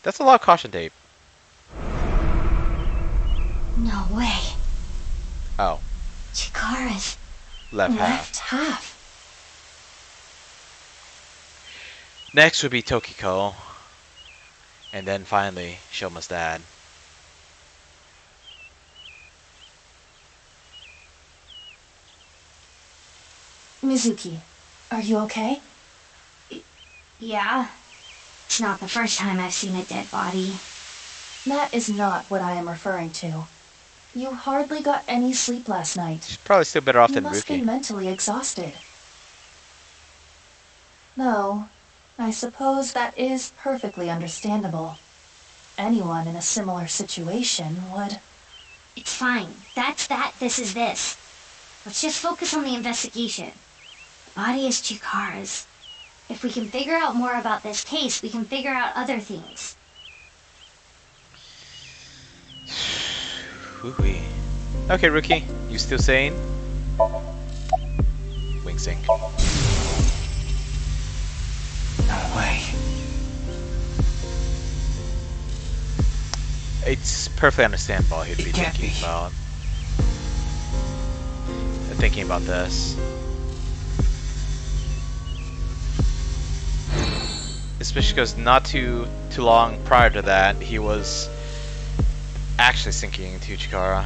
That's a lot of caution tape. No way. Oh, Chikara's left half. left half. Next would be Tokiko. And then finally, Shoma's dad. Mizuki, are you okay? Yeah. It's not the first time I've seen a dead body. That is not what I am referring to. You hardly got any sleep last night. She's probably still better off You than must be Ruki. mentally exhausted. Though, I suppose that is perfectly understandable. Anyone in a similar situation would... It's fine. That's that, this is this. Let's just focus on the investigation. The body is Chikara's. If we can figure out more about this case, we can figure out other things. Woo-wee. Okay, Ruki, you still sane? timing sync. No way. It's perfectly understandable he'd be It can't thinking be. about this. Especially because not too long prior to that, he was actually sinking into Chikara.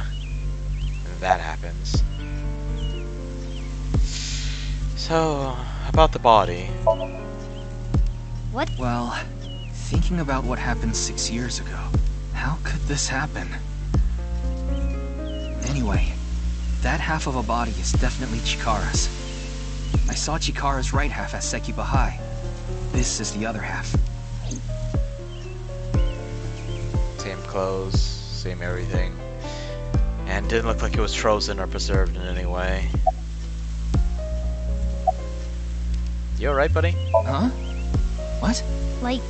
And that happens. So, about the body. What? Well, thinking about what happened 6 years ago, how could this happen? Anyway, that half of a body is definitely Chikara's. I saw Chikara's right half at Seki Bahai. This is the other half. Same clothes, same everything. And didn't look like it was frozen or preserved in any way. You alright, buddy? Huh? What? Like,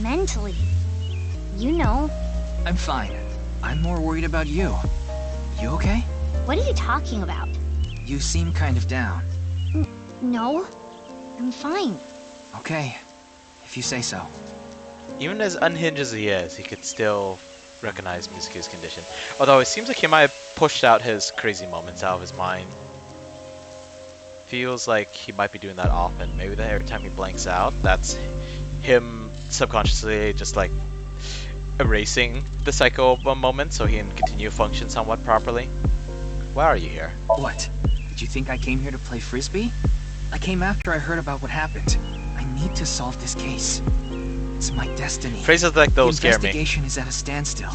mentally. You know. I'm fine. I'm more worried about you. You okay? What are you talking about? You seem kind of down. No. I'm fine. Okay, if you say so. Even as unhinged as he is, he could still recognize Mizuki's condition. Although it seems like he might have pushed out his crazy moments out of his mind. Feels like he might be doing that often. Maybe that every time he blanks out, that's him subconsciously just like erasing the psycho moment so he can continue to function somewhat properly. Why are you here? What? Did you think I came here to play Frisbee? I came after I heard about what happened. I need to solve this case. It's my destiny. Phrases like those the scare me. investigation is at a standstill.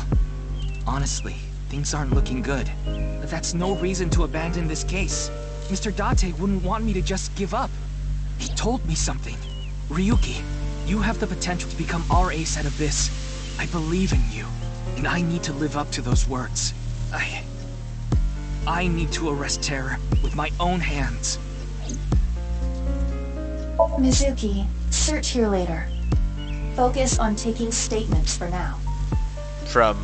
Honestly, things aren't looking good. But that's no reason to abandon this case. Mr. Date wouldn't want me to just give up. He told me something. Ryuki, you have the potential to become our ace at Abyss. I believe in you, and I need to live up to those words. I need to arrest terror with my own hands. Mizuki, search here later. Focus on taking statements for now. From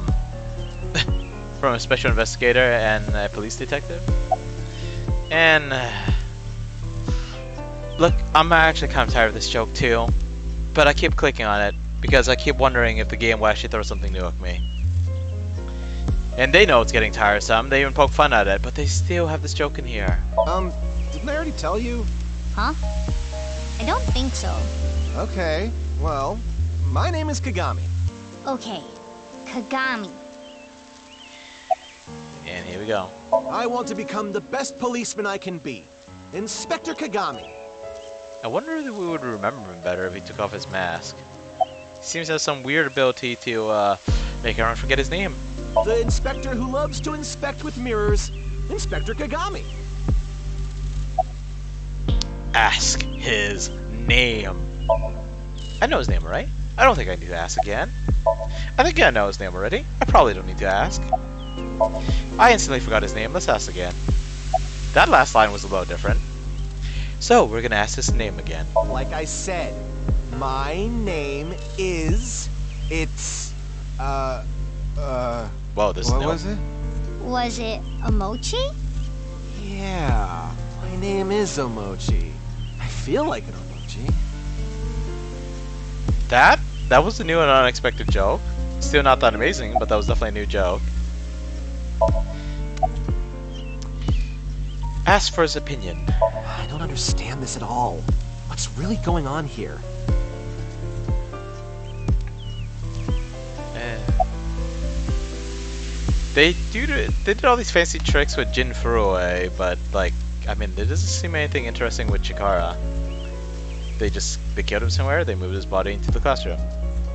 from a special investigator and a police detective. And look, I'm actually kind of tired of this joke too, but I keep clicking on it because I keep wondering if the game will actually throw something new at me. And they know it's getting tiresome, they even poke fun at it, but they still have this joke in here. Didn't I already tell you? Huh? I don't think so. Okay, well, my name is Kagami. Okay. Kagami. And here we go. I want to become the best policeman I can be. Inspector Kagami. I wonder if we would remember him better if he took off his mask. He seems to have some weird ability to make everyone forget his name. The inspector who loves to inspect with mirrors. Inspector Kagami. Ask his name. I know his name, right? I don't think I need to ask again. I think I know his name already. I probably don't need to ask. I instantly forgot his name. Let's ask again. That last line was a little different. So, we're gonna ask his name again. Like I said, my name is... It's... Whoa, this is What new. was it? Was it a mochi? Yeah, my name is Omochi. I feel like an Omochi. That was a new and unexpected joke. Still not that amazing, but that was definitely a new joke. Ask for his opinion. I don't understand this at all. What's really going on here? They did all these fancy tricks with Jin Furue, but like, I mean, there doesn't seem anything interesting with Chikara. They killed him somewhere, they moved his body into the classroom.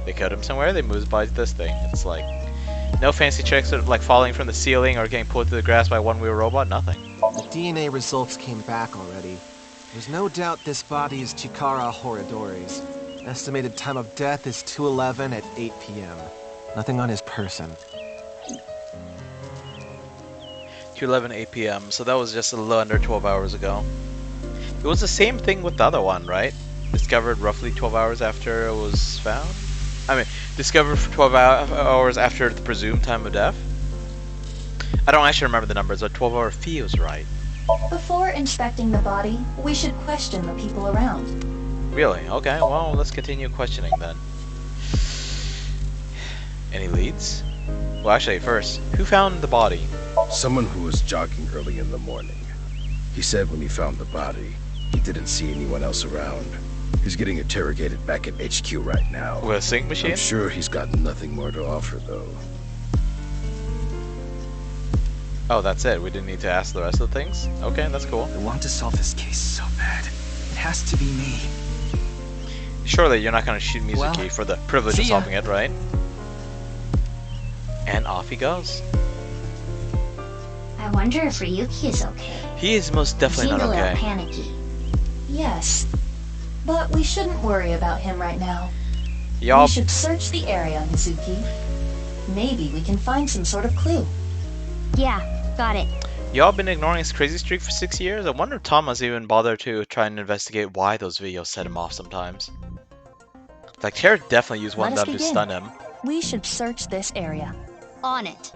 They killed him somewhere, they moved his body to this thing. It's like, no fancy tricks of like falling from the ceiling or getting pulled to the grass by a one-wheel robot, nothing. The DNA results came back already. There's no doubt this body is Chikara Horidori's. Estimated time of death is 2:11 at 8 p.m. Nothing on his person. 2:11 8 p.m. So that was just a little under 12 hours ago. It was the same thing with the other one, right? Discovered roughly 12 hours after it was found? I mean, discovered for 12 hours after the presumed time of death? I don't actually remember the numbers, but 12 hour feels right. Before inspecting the body, we should question the people around. Really? Okay, well, let's continue questioning then. Any leads? Well, actually, first, who found the body? Someone who was jogging early in the morning. He said when he found the body, he didn't see anyone else around. He's getting interrogated back at HQ right now. With a sync machine? I'm sure he's got nothing more to offer, though. Oh, that's it. We didn't need to ask the rest of the things? Okay, that's cool. I want to solve this case so bad. It has to be me. Surely you're not going to shoot Mizuki Well, for the privilege of see ya. solving it, right? And off he goes. I wonder if Ryuki is okay. He is most He definitely seemed not a little okay. panicky. Yes. But we shouldn't worry about him right now. Y'all, We should search the area, Mizuki. Maybe we can find some sort of clue. Yeah, got it. y'all been ignoring his crazy streak for 6 years? I wonder if Thomas even bothered to try and investigate why those videos set him off sometimes. Like, Tara definitely used one of Let us them to begin. stun him. We should search this area. On it.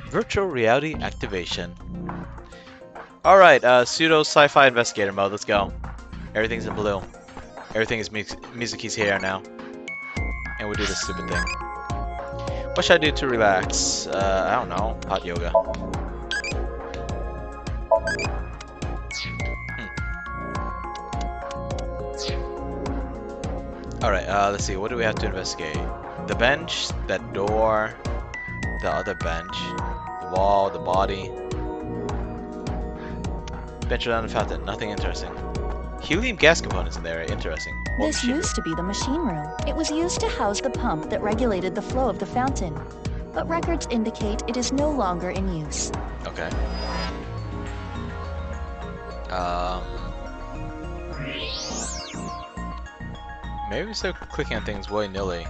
Virtual reality activation. Alright, pseudo sci-fi investigator mode, let's go. Everything's in blue. Everything is Mizuki's hair now. And we do this stupid thing. What should I do to relax? I don't know. Hot yoga. Alright, let's see. What do we have to investigate? The bench, that door, the other bench, the wall, the body. Bench around the fountain. Nothing interesting. Helium gas components in there. Interesting. What This machine used to be the machine room. It was used to house the pump that regulated the flow of the fountain. But records indicate it is no longer in use. Okay. Maybe we start clicking on things willy-nilly.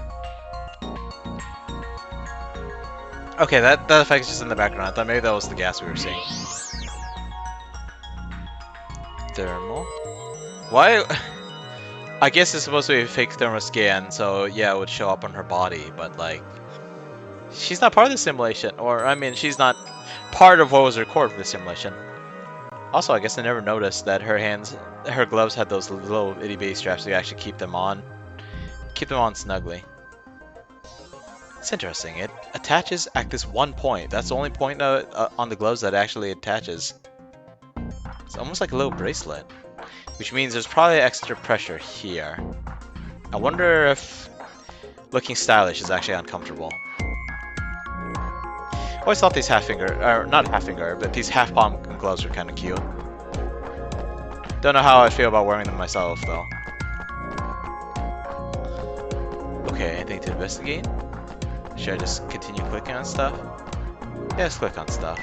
Okay, that effect is just in the background. I thought maybe that was the gas we were seeing. Thermal. Why? I guess it's supposed to be a fake thermal scan, so yeah, it would show up on her body, but like, she's not part of the simulation, or I mean, she's not part of what was recorded for the simulation. Also, I guess I never noticed that her gloves had those little itty bitty straps to actually keep them on snugly. It's interesting. It attaches at this one point. That's the only point on the gloves that actually attaches. It's almost like a little bracelet, which means there's probably extra pressure here. I wonder if looking stylish is actually uncomfortable. I always thought these not half finger, but these half palm gloves were kind of cute. Don't know how I feel about wearing them myself, though. Okay, anything to investigate? Should I just continue clicking on stuff? Yeah, let's click on stuff.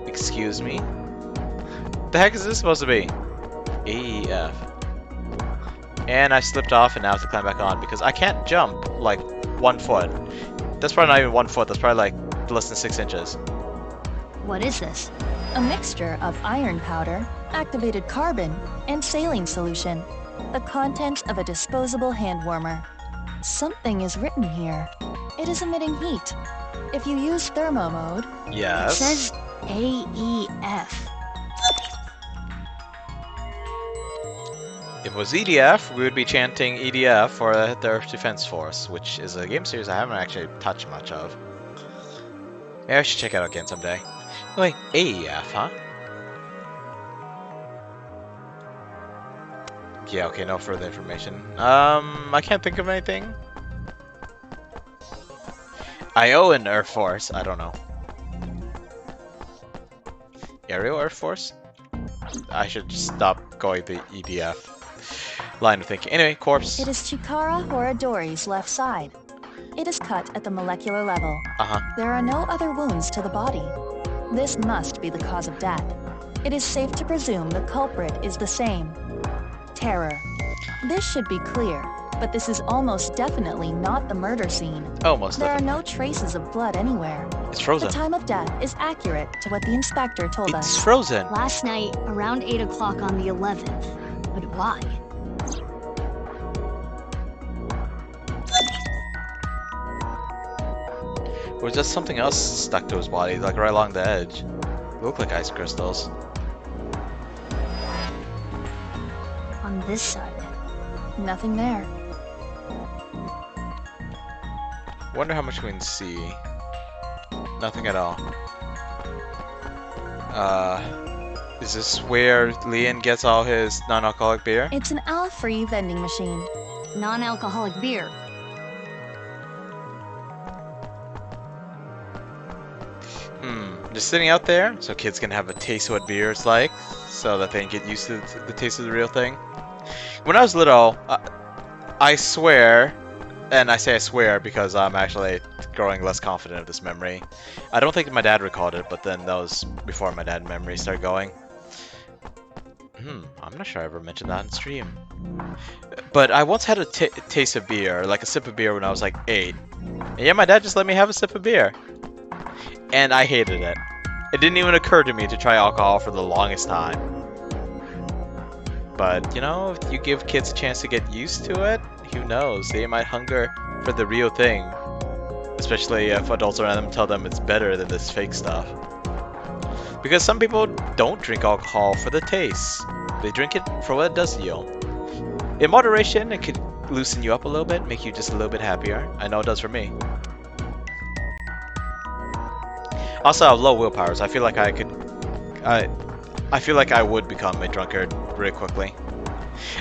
Excuse me? The heck is this supposed to be? AEF. And I slipped off and now I have to climb back on because I can't jump like 1 foot. That's probably not even 1 foot, that's probably like less than 6 inches. What is this? A mixture of iron powder, activated carbon, and saline solution. The contents of a disposable hand warmer. Something is written here. It is emitting heat. If you use thermo mode, Yes. It says AEF. If it was EDF, we would be chanting EDF for the Earth Defense Force, which is a game series I haven't actually touched much of. Maybe I should check it out again someday. Wait, AEF, huh? Yeah, okay, no further information. I can't think of anything. Iowan Air Force, I don't know. Aerial Air Force? I should stop going the EDF line of thinking. Anyway, corpse. it is Chikara Horadori's left side. It is cut at the molecular level. Uh-huh. There are no other wounds to the body. This must be the cause of death. It is safe to presume the culprit is the same. Terror. This should be clear, but this is almost definitely not the murder scene. Almost There are definitely. no traces of blood anywhere. It's The frozen. time of death is accurate to what the inspector told It's us. frozen. Last night, around 8 o'clock on the 11th. But why? Or is that something else stuck to his body, like right along the edge? They look like ice crystals. On this side. Nothing there. Wonder how much we can see. Nothing at all. Is this where Leon gets all his non-alcoholic beer? It's an al-free vending machine. Non-alcoholic beer. Just sitting out there so kids can have a taste of what beer is like, so that they can get used to the taste of the real thing. When I was little, I swear, and I say I swear because I'm actually growing less confident of this memory. I don't think my dad recalled it, but then that was before my dad memory started going. I'm not sure I ever mentioned that on stream. But I once had a taste of beer, like a sip of beer when I was like 8. And yeah, my dad just let me have a sip of beer. And I hated it. It didn't even occur to me to try alcohol for the longest time. But, you know, if you give kids a chance to get used to it, who knows? They might hunger for the real thing. Especially if adults around them tell them it's better than this fake stuff. Because some people don't drink alcohol for the taste. They drink it for what it does to you. In moderation, it could loosen you up a little bit, make you just a little bit happier. I know it does for me. Also, I have low willpower, so I feel like I feel like I would become a drunkard really quickly.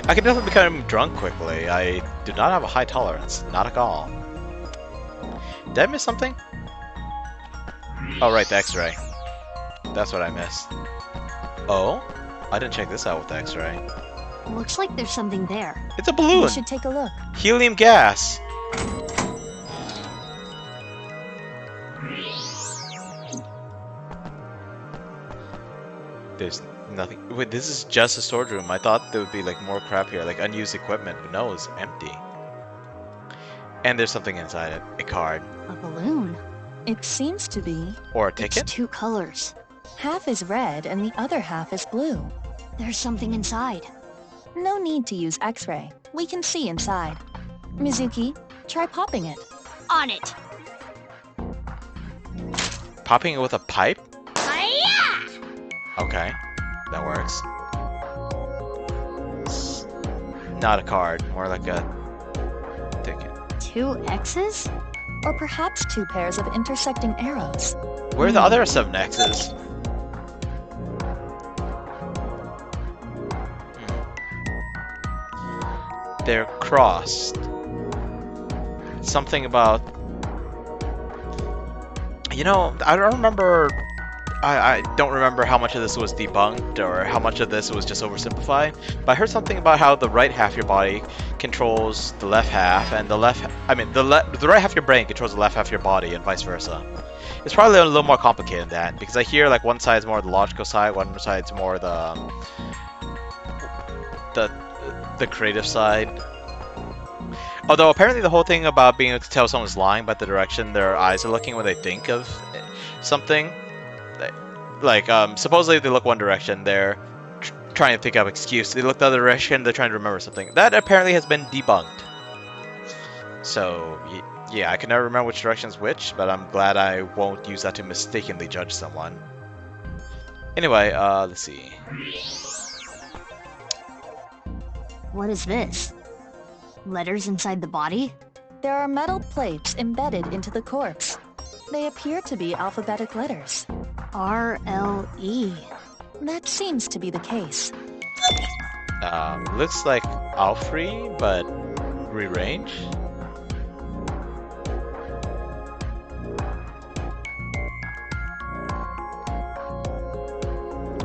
I can definitely become drunk quickly. I do not have a high tolerance, not at all. Did I miss something? Oh, right, the X-ray. That's what I missed. Oh? I didn't check this out with the X-ray. Looks like there's something there. It's a balloon! You should take a look. Helium gas! There's nothing. Wait, this is just a storage room. I thought there would be like more crap here, like unused equipment, but no, it's empty. And there's something inside it. A card. A balloon. It seems to be. Or a ticket? It's 2 colors. Half is red and the other half is blue. There's something inside. No need to use X-ray. We can see inside. Mizuki, try popping it. On it. Popping it with a pipe? Hi-ya! Okay, that works. It's not a card, more like a ticket. 2 X's? Or perhaps 2 pairs of intersecting arrows. Where are the other 7 X's? They're crossed. Something about... You know, I don't remember... I don't remember how much of this was debunked or how much of this was just oversimplified, but I heard something about how the right half of your body controls the left half, and the right half of your brain controls the left half of your body, and vice versa. It's probably a little more complicated than that, because I hear like one side's more the logical side, one side's more the creative side. Although apparently the whole thing about being able to tell someone's lying by the direction their eyes are looking when they think of something. Like, supposedly if they look one direction, they're trying to think of excuse. They look the other direction, they're trying to remember something. That apparently has been debunked. So, yeah, I can never remember which direction's which, but I'm glad I won't use that to mistakenly judge someone. Anyway, let's see. What is this? Letters inside the body? There are metal plates embedded into the corpse. They appear to be alphabetic letters. R-L-E. That seems to be the case. Looks like Alfrey, but rearranged.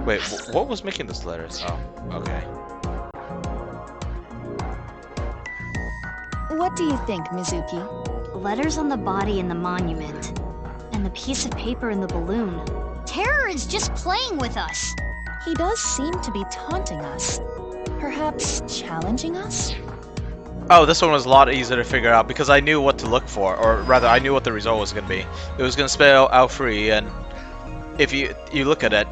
Wait, what was making those letters? Oh, okay. What do you think, Mizuki? Letters on the body in the monument. And the piece of paper in the balloon. Terror is just playing with us. He does seem to be taunting us. Perhaps challenging us? Oh, this one was a lot easier to figure out because I knew what to look for, or rather, I knew what the result was going to be. It was going to spell Alfrey, and if you look at it,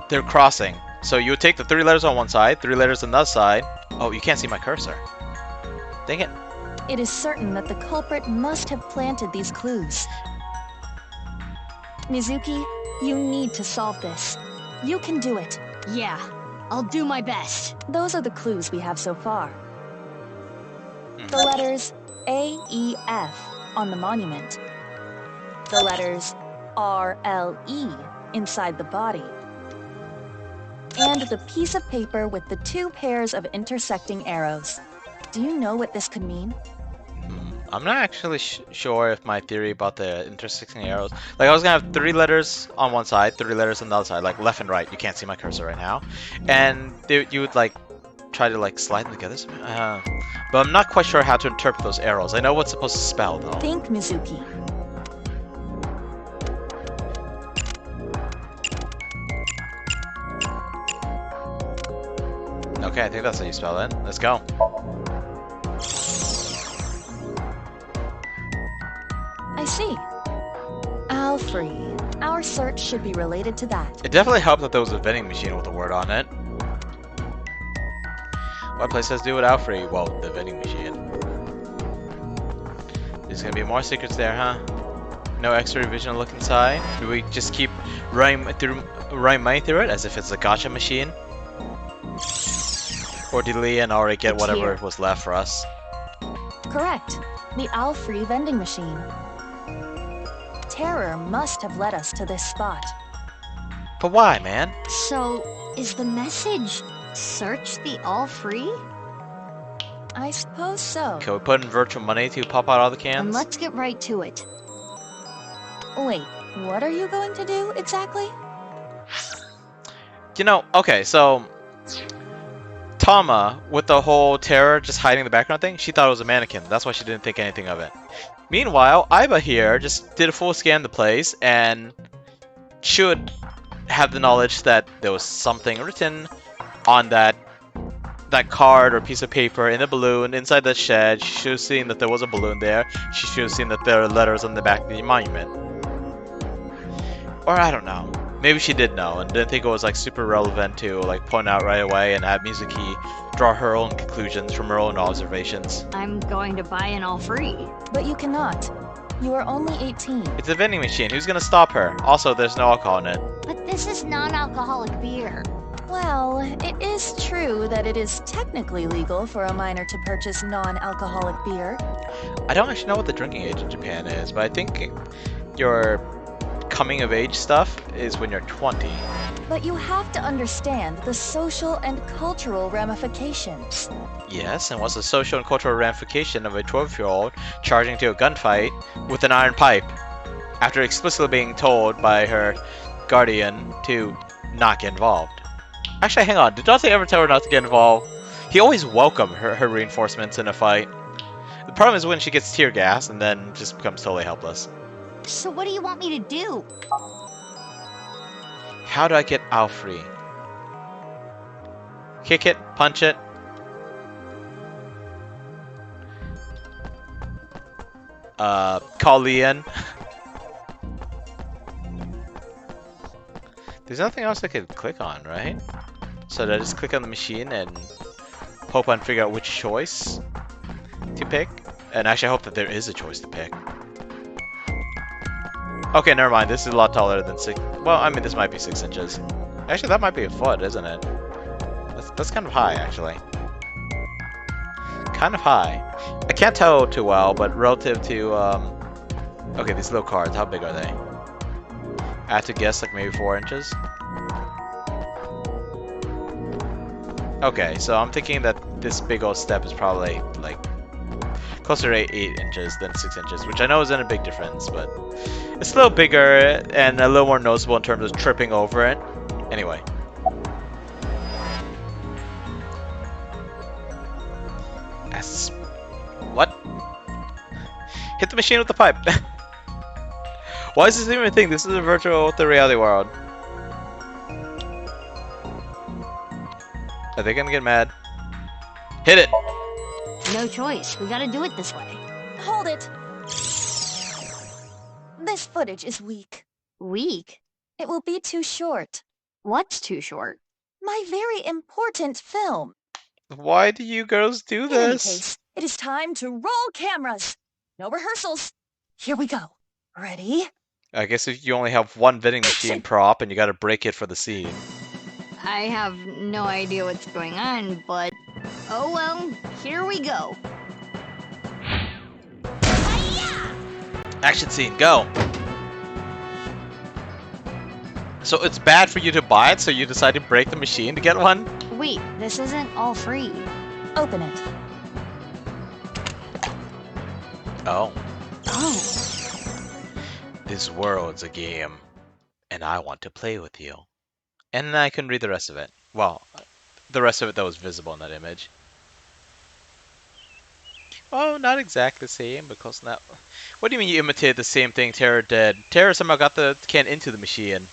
they're crossing. So you would take the 3 letters on one side, 3 letters on the other side. Oh, you can't see my cursor. Dang it. It is certain that the culprit must have planted these clues. Mizuki, you need to solve this. You can do it. Yeah, I'll do my best. Those are the clues we have so far. The letters A, E, F on the monument. The letters R, L, E inside the body. And the piece of paper with the 2 pairs of intersecting arrows. Do you know what this could mean? I'm not actually sure if my theory about the intersecting arrows. Like, I was gonna have 3 letters on one side, 3 letters on the other side, like left and right. You can't see my cursor right now. And you would, like, try to, like, slide them together. But I'm not quite sure how to interpret those arrows. I know what's supposed to spell, though. Think, Mizuki. Okay, I think that's how you spell it. Let's go. I see. Alfrey. Our search should be related to that. It definitely helped that there was a vending machine with a word on it. What place has to do with Alfrey? Well, the vending machine. There's gonna be more secrets there, huh? No X-ray vision to look inside? Do we just keep running money through it as if it's a gotcha machine? Or did Leon already get It's whatever here. was left for us? Correct. The Alfrey vending machine. Terror must have led us to this spot. But why, man? So, is the message search the all free? I suppose so. Can we put in virtual money to pop out all the cans? And let's get right to it. Wait, what are you going to do exactly? You know, okay, so Tama, with the whole terror just hiding in the background thing, she thought it was a mannequin. That's why she didn't think anything of it. Meanwhile, Aiba here just did a full scan of the place and should have the knowledge that there was something written on that card or piece of paper in the balloon inside the shed. She should have seen that there was a balloon there. She should have seen that there are letters on the back of the monument. Or I don't know. Maybe she did know and didn't think it was like super relevant to like point out right away and have Mizuki draw her own conclusions from her own observations. I'm going to buy an all free. But you cannot. You are only 18. It's a vending machine. Who's gonna stop her? Also, there's no alcohol in it. But this is non-alcoholic beer. Well, it is true that it is technically legal for a minor to purchase non-alcoholic beer. I don't actually know what the drinking age in Japan is, but I think your coming of age stuff is when you're 20. But you have to understand the social and cultural ramifications. Yes, and what's the social and cultural ramification of a 12-year-old charging to a gunfight with an iron pipe after explicitly being told by her guardian to not get involved? Actually, hang on. Did Dante ever tell her not to get involved? He always welcomed her reinforcements in a fight. The problem is when she gets tear gas and then just becomes totally helpless. So what do you want me to do? How do I get Alfrey? Kick it, punch it. Call Leon. There's nothing else I could click on, right? So did I just click on the machine and hope and figure out which choice to pick? And actually I hope that there is a choice to pick. Okay, never mind. This is a lot taller than 6. Well, I mean, this might be 6 inches. Actually, that might be a foot, isn't it? That's kind of high, actually. Kind of high. I can't tell too well, but relative to, okay, these little cards, how big are they? I have to guess, like, maybe 4 inches? Okay, so I'm thinking that this big old step is probably, like, closer to 8 inches than 6 inches, which I know isn't a big difference, but it's a little bigger and a little more noticeable in terms of tripping over it. Anyway. What? Hit the machine with the pipe. Why is this even a thing? This is a virtual the reality world. Are they gonna get mad? Hit it! No choice. We gotta do it this way. Hold it! This footage is weak. Weak? It will be too short. What's too short? My very important film. Why do you girls do In any this? case, it is time to roll cameras. No rehearsals. Here we go. Ready? I guess if you only have one vending machine prop and you gotta break it for the scene. I have no idea what's going on, but oh well, here we go. Action scene, go! So it's bad for you to buy it, so you decide to break the machine to get one? Wait, this isn't all free. Open it. Oh. Oh. This world's a game, and I want to play with you. And I couldn't read the rest of it. Well, the rest of it that was visible in that image. Oh, not exactly the same, but close enough. What do you mean you imitated the same thing Terra did? Terra somehow got the can into the machine.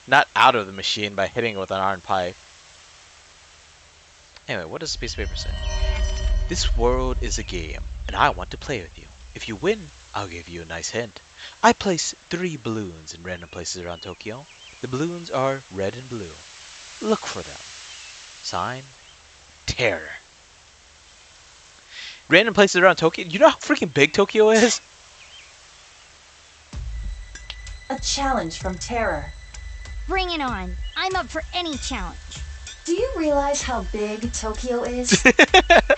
Not out of the machine by hitting it with an iron pipe. Anyway, what does this piece of paper say? This world is a game, and I want to play with you. If you win, I'll give you a nice hint. I place 3 balloons in random places around Tokyo. The balloons are red and blue. Look for them. Sign, Terror. Random places around Tokyo? You know how freaking big Tokyo is? A challenge from Terror. Bring it on. I'm up for any challenge. Do you realize how big Tokyo is?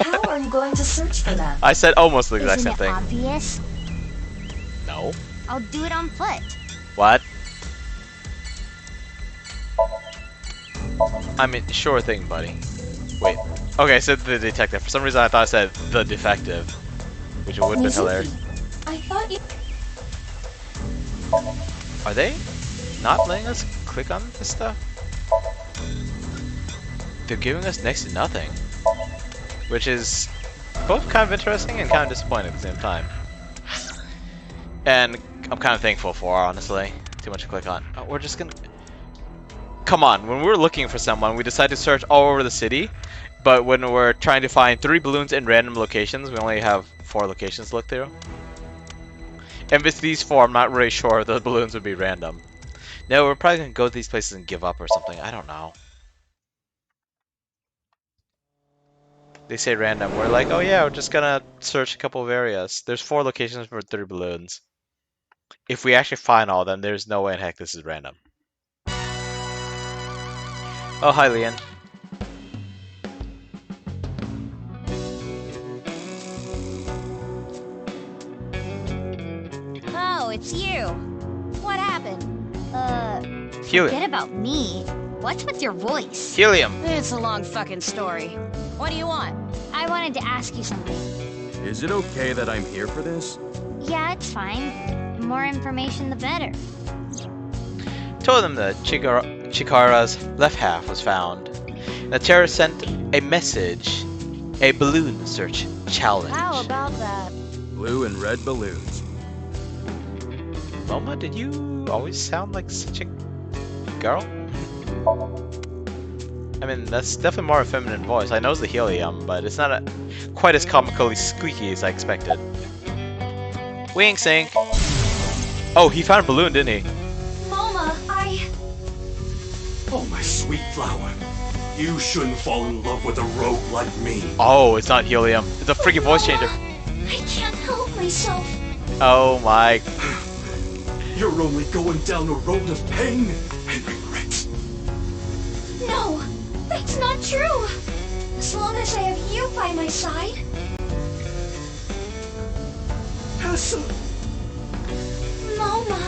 How are you going to search for them? I said almost the exact same Isn't it thing. obvious? No. I'll do it on foot. What? I mean, sure thing, buddy. Wait. Okay, I said the detective. For some reason I thought I said the defective. Which would have been hilarious. I thought you... Are they not letting us click on this stuff? They're giving us next to nothing. Which is both kind of interesting and kind of disappointing at the same time. And I'm kind of thankful for, honestly. Too much to click on. Oh, we're just gonna... Come on, when we were looking for someone, we decided to search all over the city. But when we're trying to find 3 balloons in random locations, we only have 4 locations to look through. And if it's these 4, I'm not really sure the balloons would be random. No, we're probably gonna go to these places and give up or something. I don't know. They say random. We're like, oh yeah, we're just gonna search a couple of areas. There's 4 locations for 3 balloons. If we actually find all of them, there's no way in heck this is random. Oh, hi, Leon. Oh, it's you. What happened? Helium. Forget about me. What's with your voice? Helium. It's a long fucking story. What do you want? I wanted to ask you something. Is it okay that I'm here for this? Yeah, it's fine. The more information, the better. Told them that Chikara's left half was found. The terror sent a message. A balloon search challenge. How about that? Blue and red balloons. Moma, did you always sound like such a girl? I mean, that's definitely more a feminine voice. I know it's the helium, but it's not quite as comically squeaky as I expected. Wing sync. Oh, he found a balloon, didn't he? Mama, Oh, my sweet flower. You shouldn't fall in love with a rogue like me. Oh, it's not helium. It's a freaking voice changer. I can't help myself. Oh my. You're only going down a road of pain and regret. No, that's not true. As long as I have you by my side. Tessa. Mama.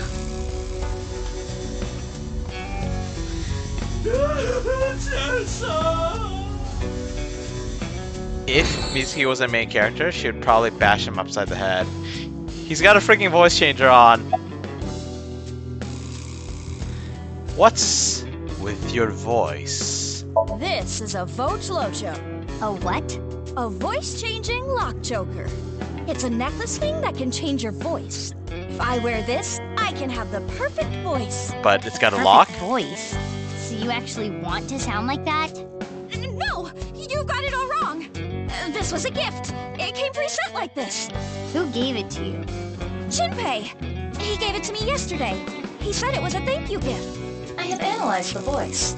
Tessa. If Mitsuki was a main character, she would probably bash him upside the head. He's got a freaking voice changer on. What's with your voice? This is a Vochlocho. A what? A voice-changing lock choker. It's a necklace thing that can change your voice. If I wear this, I can have the perfect voice. But it's got a Perfect lock? voice. So you actually want to sound like that? No, you got it all wrong. This was a gift. It came preset like this. Who gave it to you? Shinpei. He gave it to me yesterday. He said it was a thank you gift. I have analyzed the voice.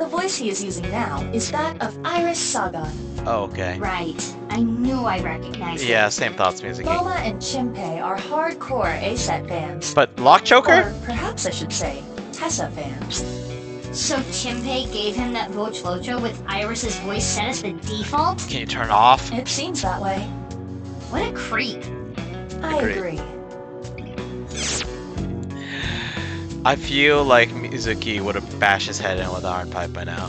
The voice he is using now is that of Iris Sagan. Oh, okay. Right. I knew I recognized Yeah, it. same thoughts, Music. Bulma and Chimpei are hardcore ASET fans. But Lock Choker? Or perhaps I should say, Tessa fans. So Chimpei gave him that Vochlocho with Iris's voice set as the default? Can you turn it off? It seems that way. What a creep. I Agreed. agree. I feel like Mizuki would have bashed his head in with an iron pipe by now.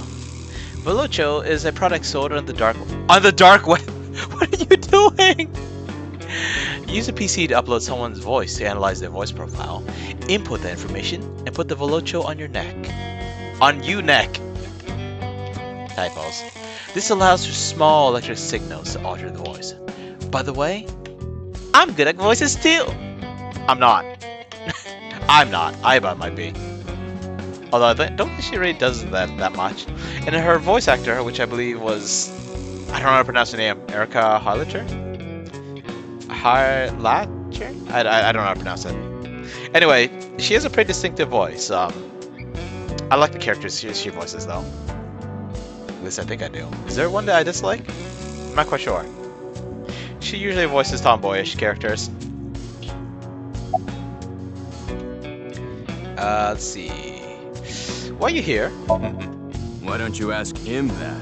Velocho is a product sold on the dark web. What are you doing? Use a PC to upload someone's voice to analyze their voice profile. Input the information and put the Velocho on your neck. On you neck. Typos. This allows for small electric signals to alter the voice. By the way, I'm good at voices too. I'm not. I'm not. Aiba might be. Although I don't think she really does that much. And her voice actor, which I believe was, I don't know how to pronounce her name, Erica Harlacher? Harlacher? I don't know how to pronounce it. Anyway, she has a pretty distinctive voice. I like the characters she voices though. At least I think I do. Is there one that I dislike? I'm not quite sure. She usually voices tomboyish characters. Let's see. Why are you here? Why don't you ask him that?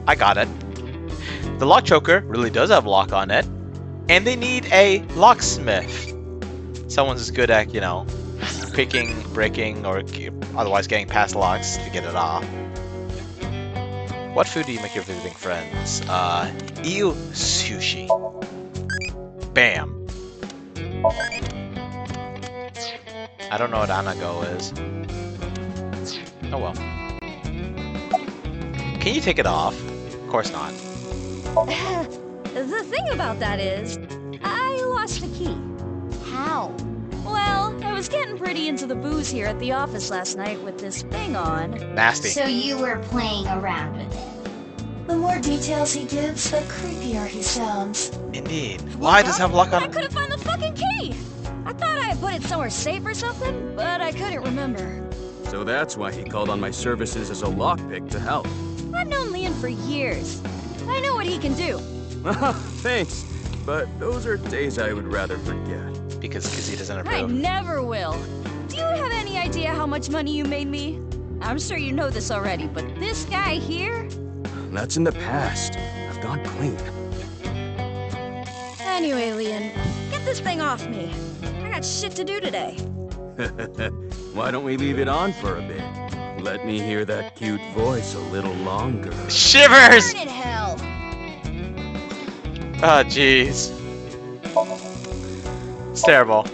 I got it. The lock choker really does have lock on it, and they need a locksmith. Someone's as good at, you know, picking, breaking, or otherwise getting past locks to get it off. What food do you make your visiting friends? Eel sushi. Bam. I don't know what anago is. Oh well. Can you take it off? Of course not. The thing about that is, I lost the key. How? Well, I was getting pretty into the booze here at the office last night with this thing on. Nasty. So you were playing around with it. The more details he gives, the creepier he sounds. Indeed. Why does it have lock on I it? couldn't find the fucking key! I thought I had put it somewhere safe or something, but I couldn't remember. So that's why he called on my services as a lockpick to help. I've known Leon for years. I know what he can do. Thanks, but those are days I would rather forget. Because Kizzy doesn't I approve. never will. Do you have any idea how much money you made me? I'm sure you know this already, but this guy here? That's in the past. I've gone clean. Anyway, Leon, get this thing off me. I got shit to do today. Why don't we leave it on for a bit? Let me hear that cute voice a little longer. Shivers! Burn in hell! Oh, jeez. It's terrible.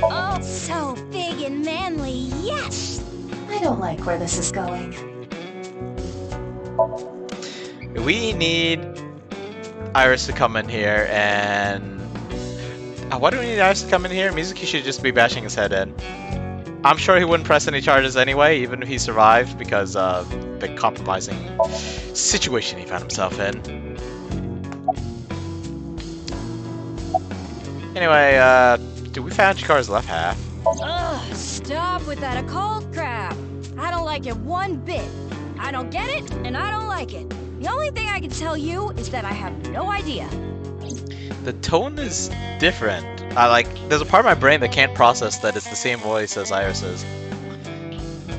Oh, so big and manly, yes! I don't like where this is going. We need Iris to come in here and... why do we need Iris to come in here? Mizuki should just be bashing his head in. I'm sure he wouldn't press any charges anyway, even if he survived, because of the compromising situation he found himself in. Anyway, we found Chikara's left half. Ugh, stop with that occult crap. I don't like it one bit. I don't get it, and I don't like it. The only thing I can tell you is that I have no idea. The tone is different. There's a part of my brain that can't process that it's the same voice as Iris's.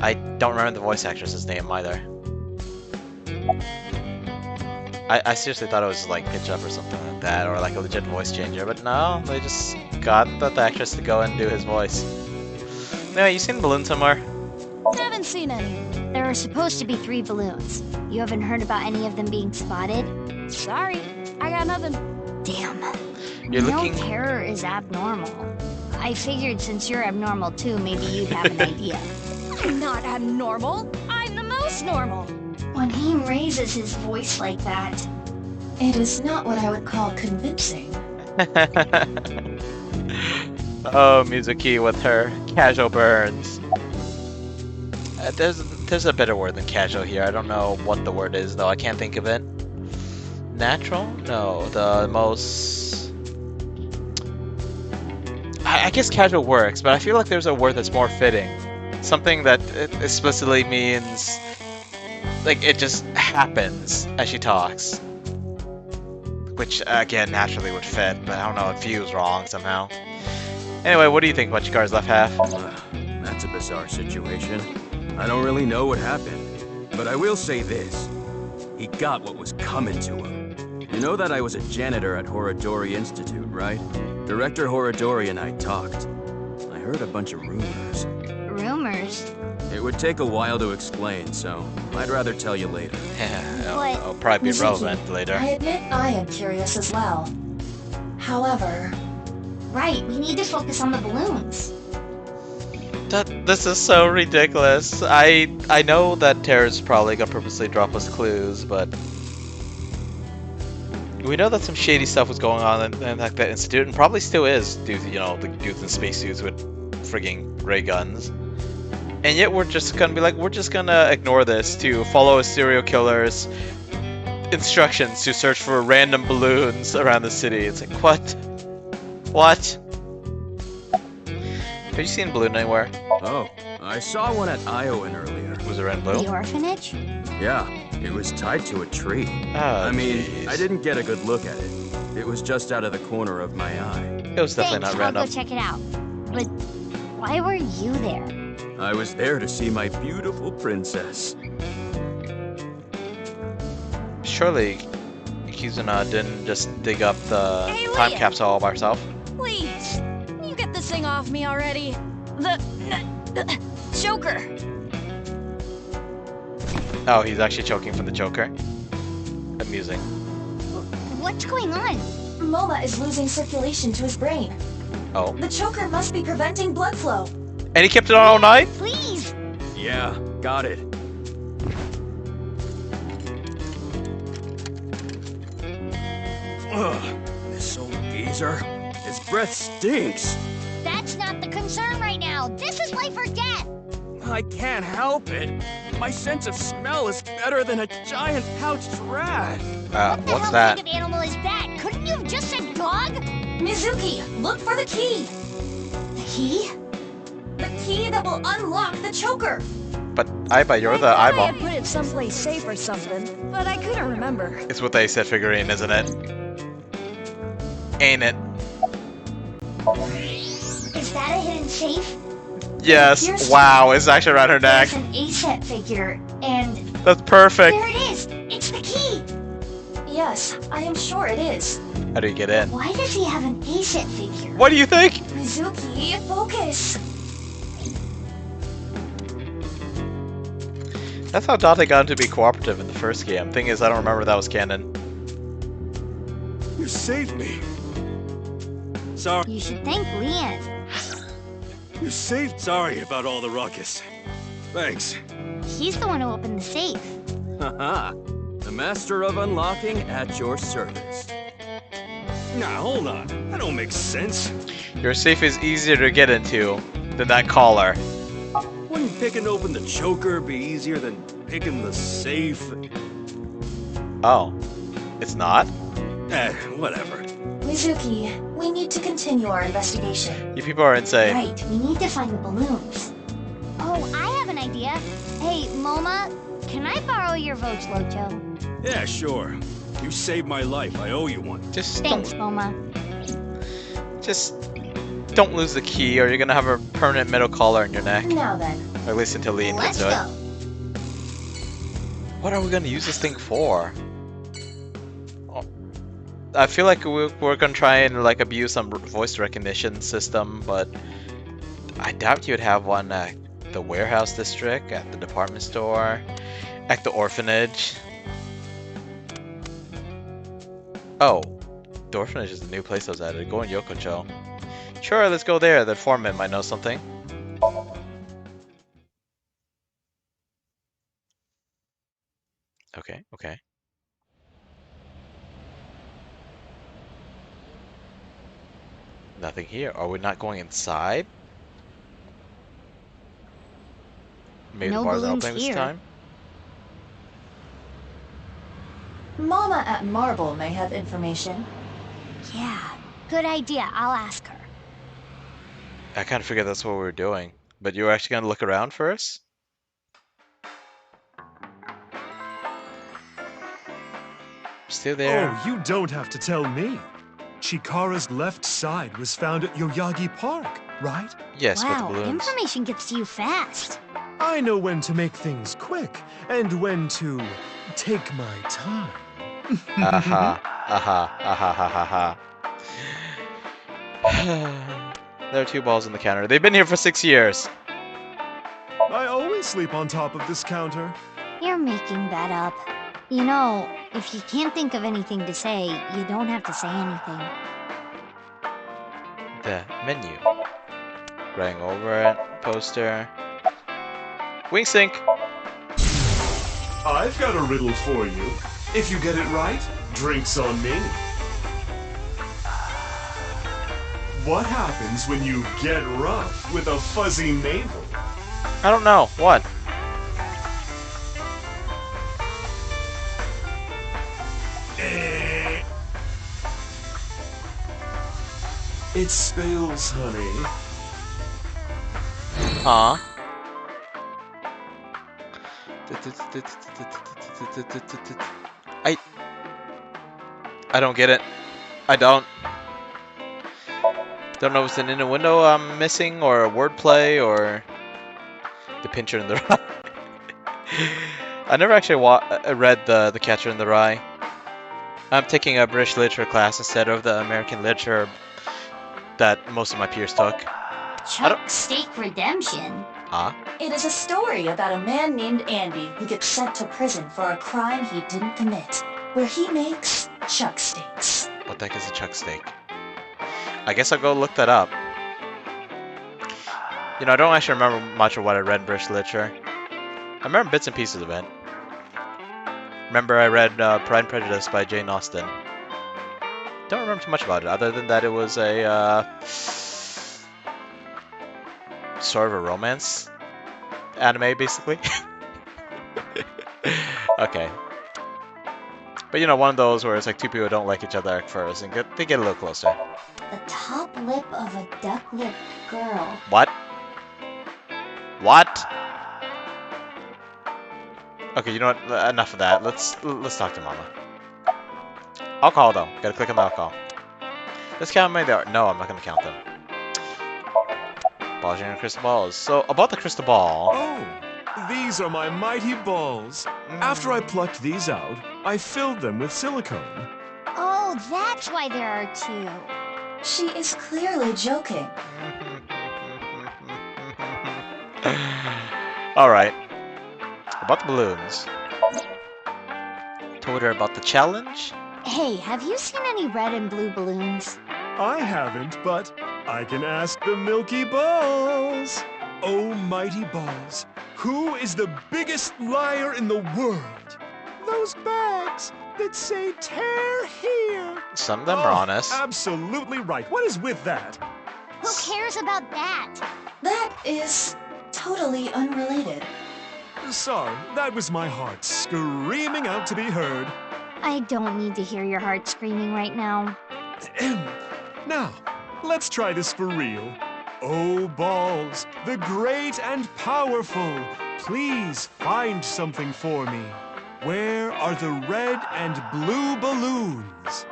I don't remember the voice actress's name either. I seriously thought it was like pitch up or something like that, or like a legit voice changer, but no, they just got the actress to go and do his voice. Anyway, you seen Balloon somewhere? Haven't seen any. There are supposed to be 3 balloons. You haven't heard about any of them being spotted? Sorry, I got nothing. Damn. You're looking... terror is abnormal. I figured since you're abnormal too, maybe you'd have an idea. I'm not abnormal. I'm the most normal. When he raises his voice like that, It is not what I would call convincing. Oh, Mizuki with her casual burns. There's a better word than casual here. I don't know what the word is though. I can't think of it. Natural? No, the most. I guess casual works, but I feel like there's a word that's more fitting. Something that explicitly means, like, it just happens as she talks. Which, again, naturally would fit, but I don't know, it feels wrong somehow. Anyway, what do you think about Chikara's left half? That's a bizarre situation. I don't really know what happened, but I will say this. He got what was coming to him. You know that I was a janitor at Horodori Institute, right? Director Horodori and I talked. I heard a bunch of rumors. Rumors? It would take a while to explain, so I'd rather tell you later. It'll probably be relevant later. I admit I am curious as well. However... Right, we need to focus on the balloons. This is so ridiculous. I know that Tara's probably gonna purposely drop us clues, but we know that some shady stuff was going on in like that institute, and probably still is due to, you know, the dudes in spacesuits with frigging ray guns. And yet we're just gonna be like, we're just gonna ignore this to follow a serial killer's instructions to search for random balloons around the city. It's like, what? What? Have you seen a balloon anywhere? Oh, I saw one at Iowan earlier. Was it red and blue? The orphanage? Yeah, it was tied to a tree. Oh, I mean, geez. I didn't get a good look at it. It was just out of the corner of my eye. It was definitely Thanks, not random. I'll go check it out. But why were you there? I was there to see my beautiful princess. Surely Kizuna didn't just dig up the Hey, time Leah. capsule all by herself. Please, can you get this thing off me already? The choker. Oh, he's actually choking from the choker. Amusing. What's going on? Moma is losing circulation to his brain. Oh. The choker must be preventing blood flow. And he kept it on all night? Please! Yeah, got it. Ugh, this old geezer. His breath stinks. That's not the concern right now. This is life or death. I can't help it. My sense of smell is better than a giant pouched rat. What the What's hell that? kind of animal is that? Couldn't you have just said dog? Mizuki, look for the key. The key? The key that will unlock the choker. But Aiba, you're the I eyeball. had put it someplace safe or something, but I couldn't remember. It's what they said figurine, isn't it? Ain't it? Is that a hidden safe? Yes. Wow, it's actually around her neck. There's an A-set figure, and That's perfect. there it is! It's the key! Yes, I am sure it is. How do you get in? Why does he have an A-set figure? What do you think? Mizuki, focus. That's how Date got to be cooperative in the first game. Thing is, I don't remember that was canon. You saved me. Sorry. You should thank Leon. You saved. Sorry about all the ruckus. Thanks. He's the one who opened the safe. Haha. The master of unlocking at your service. Nah, hold on. That don't make sense. Your safe is easier to get into than that collar. Wouldn't picking open the choker be easier than picking the safe? Oh. It's not? Whatever. Mizuki, we need to continue our investigation. You people are insane. Right, we need to find the balloons. Oh, I have an idea. Hey, Moma, can I borrow your Vochlocho? Yeah, sure. You saved my life. I owe you one. Just Thanks, Moma. Just don't lose the key, or you're gonna have a permanent metal collar in your neck. Now then. Or at least until Lean gets Let's to it. go. What are we gonna use this thing for? Oh, I feel like we're gonna try and like abuse some voice recognition system, but I doubt you'd have one at the warehouse district, at the department store, at the orphanage. Oh, the orphanage is the new place I was at. Go in Yokocho. Sure, let's go there. The foreman might know something. Okay, okay. Nothing here. Are we not going inside? Maybe No the bars aren't balloons opening this here. time? Mama at Marble may have information. Yeah, good idea. I'll ask her. I kind of figured that's what we were doing. But you were actually gonna look around first? Still there? Oh, you don't have to tell me. Chikara's left side was found at Yoyagi Park, right? Yes, but the Wow, balloons. information gets to you fast. I know when to make things quick and when to take my time. Aha, aha, aha, aha, aha. There are 2 balls on the counter. They've been here for 6 years. I always sleep on top of this counter. You're making that up. You know, if you can't think of anything to say, you don't have to say anything. The menu. Running over it. Poster. Wing sync. I've got a riddle for you. If you get it right, drinks on me. What happens when you get rough with a fuzzy navel? I don't know. What? It spills, honey. Huh? I don't get it. I don't. Don't know if it's an in a window I'm missing, or a wordplay, or the Pincher in the Rye. I never actually read the Catcher in the Rye. I'm taking a British literature class instead of the American literature that most of my peers took. Chuck Steak Redemption? Huh? It is a story about a man named Andy who gets sent to prison for a crime he didn't commit, where he makes chuck steaks. What the heck is a chuck steak? I guess I'll go look that up. You know, I don't actually remember much of what I read in British literature. I remember bits and pieces of it. Remember I read Pride and Prejudice by Jane Austen. Don't remember too much about it, other than that it was a sort of a romance anime, basically. Okay. But you know, one of those where it's like 2 people don't like each other at first, and they get a little closer. The top lip of a duck-lipped girl. What? What? Okay, you know what? Enough of that. Let's talk to Mama. I'll call though. Gotta click on the I'll call. Let's count how many there are. No, I'm not gonna count them. Balls and crystal balls. So about the crystal ball. Oh, these are my mighty balls. After I plucked these out, I filled them with silicone. Oh, that's why there are 2. She is clearly joking. Alright. About the balloons. Told her about the challenge. Hey, have you seen any red and blue balloons? I haven't, but I can ask the Milky Balls. Oh, mighty balls, who is the biggest liar in the world? Those bags that say tear here. Some of them are honest. Absolutely right. What is with that? Who cares about that? That is totally unrelated. Sorry, that was my heart screaming out to be heard. I don't need to hear your heart screaming right now. Now, let's try this for real. Oh, balls, the great and powerful, please find something for me. Where are the red and blue balloons?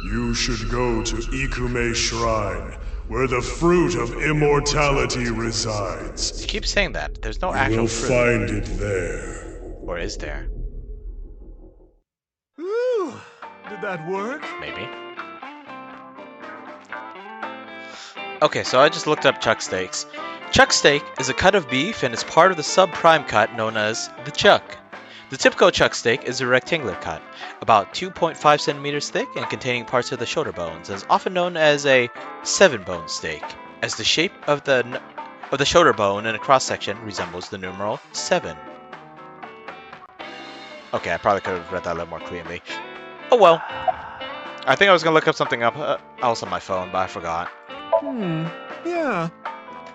You should go to Ikume Shrine, where the fruit of immortality resides. You keep saying that. There's no You actual will fruit. find it there. Or is there? Ooh, did that work? Maybe. Okay, so I just looked up chuck steaks. Chuck steak is a cut of beef and is part of the subprime cut known as the chuck. The typical chuck steak is a rectangular cut, about 2.5 centimeters thick and containing parts of the shoulder bones, and is often known as a 7-bone steak, as the shape of the shoulder bone in a cross-section resembles the numeral 7. Okay, I probably could have read that a little more clearly. Oh well. I think I was going to look up something else on my phone, but I forgot. Yeah.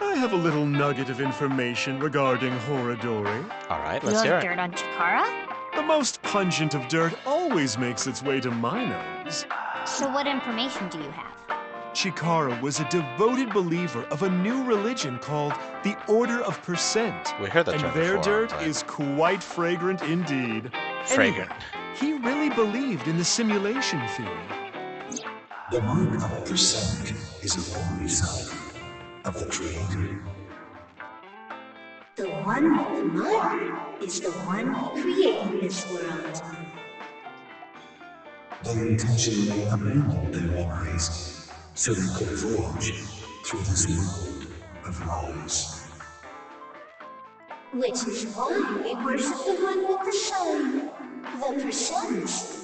I have a little nugget of information regarding Horadori. Alright, You let's have hear it. dirt on Chikara? The most pungent of dirt always makes its way to my nose. So what information do you have? Chikara was a devoted believer of a new religion called the Order of Percent. We heard that and term their before, dirt but- is quite fragrant indeed. Fragrant. Anyway, he really believed in the simulation theory. The mark of percent is the only sign of the Creator. The one with the mark is the one who created this world. They intentionally abandoned their memories so they could voyage through this world of lies. Which is why we worship the one with the sign, the percent.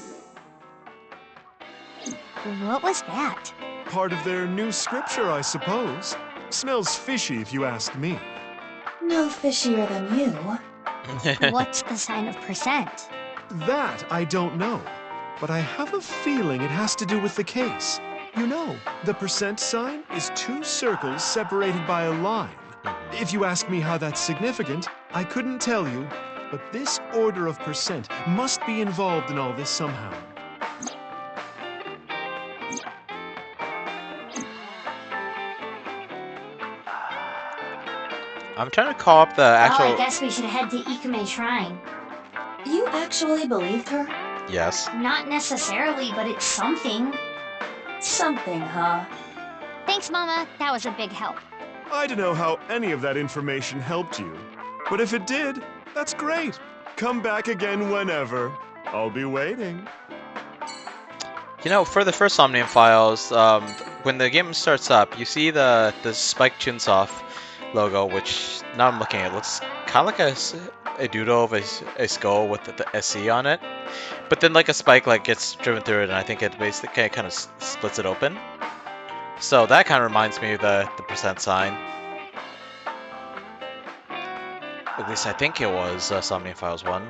What was that? Part of their new scripture, I suppose. Smells fishy if you ask me. No fishier than you. What's the sign of percent? That I don't know, but I have a feeling it has to do with the case. You know, the percent sign is 2 circles separated by a line. If you ask me how that's significant, I couldn't tell you, but this order of percent must be involved in all this somehow. I'm trying to call up the actual. Well, I guess we should head to Ikume Shrine. You actually believed her? Yes. Not necessarily, but it's something. Something, huh? Thanks, Mama. That was a big help. I don't know how any of that information helped you, but if it did, that's great. Come back again whenever. I'll be waiting. You know, for the first Somnium files, when the game starts up, you see the Spike Chunsoft logo, which now I'm looking at, it looks kind of like a doodle of a skull with the SC on it. But then like a spike like gets driven through it, and I think it basically kind of splits it open. So that kind of reminds me of the percent sign. At least I think it was Somnium Files 1.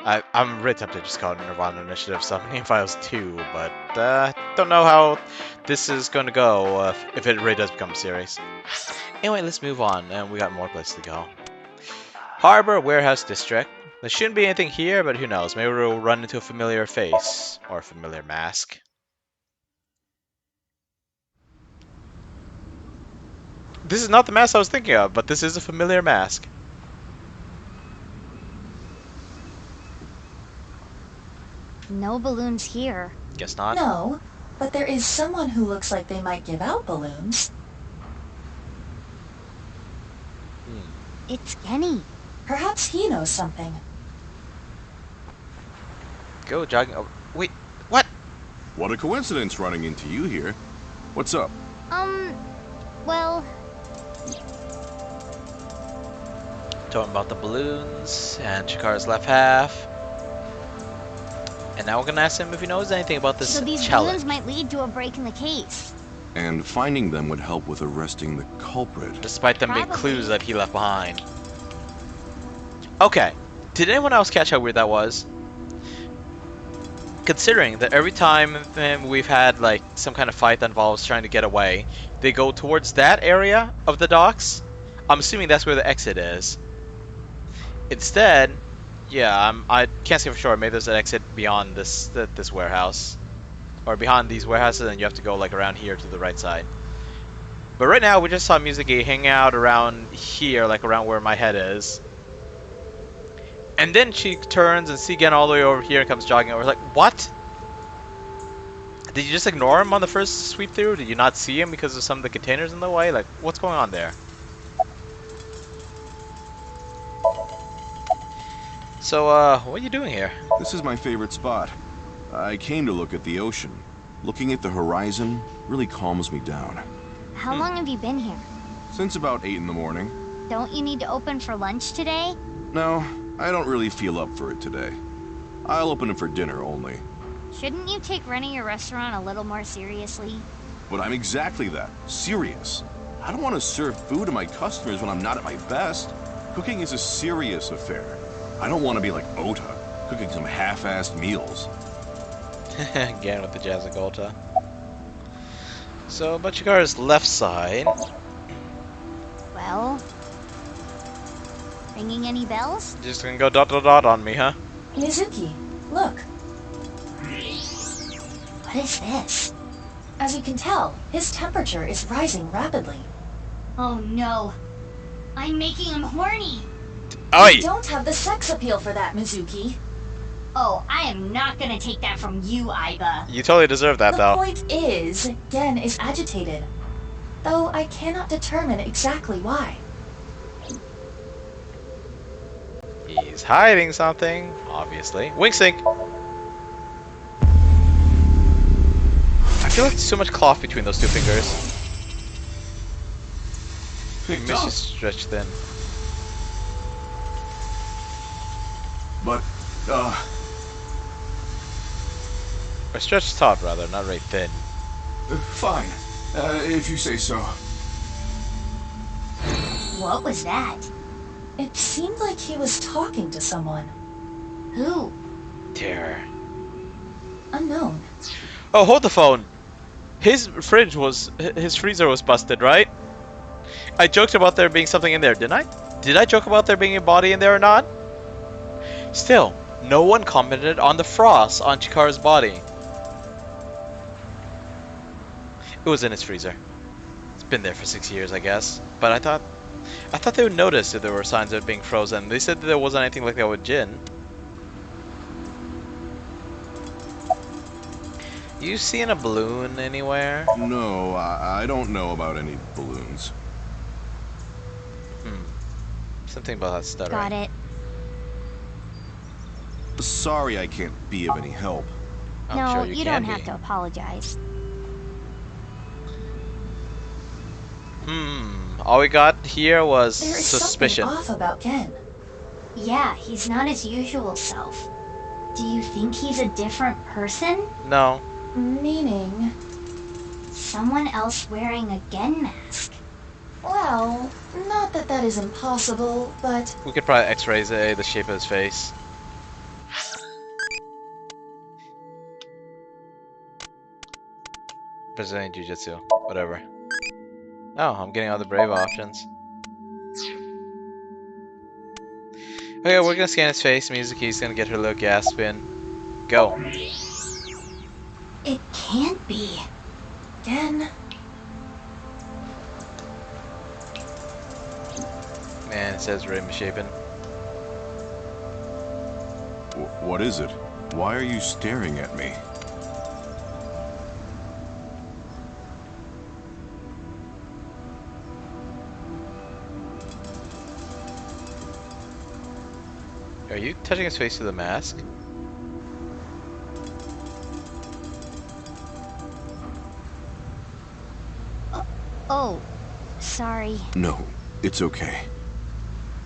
I'm really tempted to just call it nirvanA Initiative Somnium Files 2, but don't know how this is going to go if it really does become a series. Anyway, let's move on, and we got more places to go. Harbor Warehouse District. There shouldn't be anything here, but who knows? Maybe we'll run into a familiar face or a familiar mask. This is not the mask I was thinking of, but this is a familiar mask. No balloons here. Guess not. No, but there is someone who looks like they might give out balloons. It's Kenny. Perhaps he knows something. Go jogging over. Wait, what? What a coincidence running into you here. What's up? Well, Talking about the balloons and Chikara's left half. And now we're gonna ask him if he knows anything about this so these challenge. balloons might lead to a break in the case. And finding them would help with arresting the culprit. Despite them being Probably. clues that he left behind. Okay, did anyone else catch how weird that was? Considering that every time we've had like some kind of fight that involves trying to get away, they go towards that area of the docks. I'm assuming that's where the exit is. Instead, yeah, I can't say for sure. Maybe there's an exit beyond this warehouse, or behind these warehouses, and you have to go like around here to the right side. But right now, we just saw Mizuki hang out around here, like around where my head is. And then she turns and see again all the way over here and comes jogging over. Like, what? Did you just ignore him on the first sweep through? Did you not see him because of some of the containers in the way? Like, what's going on there? So, what are you doing here? This is my favorite spot. I came to look at the ocean. Looking at the horizon really calms me down. How long have you been here? Since about 8 in the morning. Don't you need to open for lunch today? No, I don't really feel up for it today. I'll open it for dinner only. Shouldn't you take running your restaurant a little more seriously? But I'm exactly that. Serious. I don't want to serve food to my customers when I'm not at my best. Cooking is a serious affair. I don't want to be like Ota, cooking some half-assed meals. Again with the Jazzagolta. So, about Chikara's left side. Well, ringing any bells? Just gonna go dot dot dot on me, huh? Mizuki, look. What is this? As you can tell, his temperature is rising rapidly. Oh no. I'm making him horny. You don't have the sex appeal for that, Mizuki. Oh, I am not gonna take that from you, Aiba. You totally deserve that, The though. point is, Gen is agitated. Though I cannot determine exactly why. He's hiding something, obviously. Wink sync! I feel like there's so much cloth between those two fingers. Maybe she's stretched thin. But, Or stretched taut, rather, not very thin. fine. If you say so. What was that? It seemed like he was talking to someone. Who? Terror. Unknown. Oh, hold the phone! His freezer was busted, right? I joked about there being something in there, didn't I? Did I joke about there being a body in there or not? Still, no one commented on the frost on Chikara's body. It was in his freezer. It's been there for 6 years, I guess. But I thought they would notice if there were signs of it being frozen. They said that there wasn't anything like that with Jin. You seen a balloon anywhere? No, I don't know about any balloons. Something about that stuttering. Got it. Sorry I can't be of any help. I'm No, sure you can don't have be. to apologize. All we got here was There is suspicion. something off about Gen. Yeah, he's not his usual self. Do you think he's a different person? No. Meaning? Someone else wearing a Gen mask. Well, not that that is impossible, but... We could probably x-ray the shape of his face. Brazilian Jiu-Jitsu. Whatever. Oh, I'm getting all the brave options. Okay, we're gonna scan his face. Mizuki's gonna get her little gas spin. Go. It can't be. Gen... Man, it says really misshapen. What is it? Why are you staring at me? Are you touching his face with a mask? Oh, sorry. No, it's okay.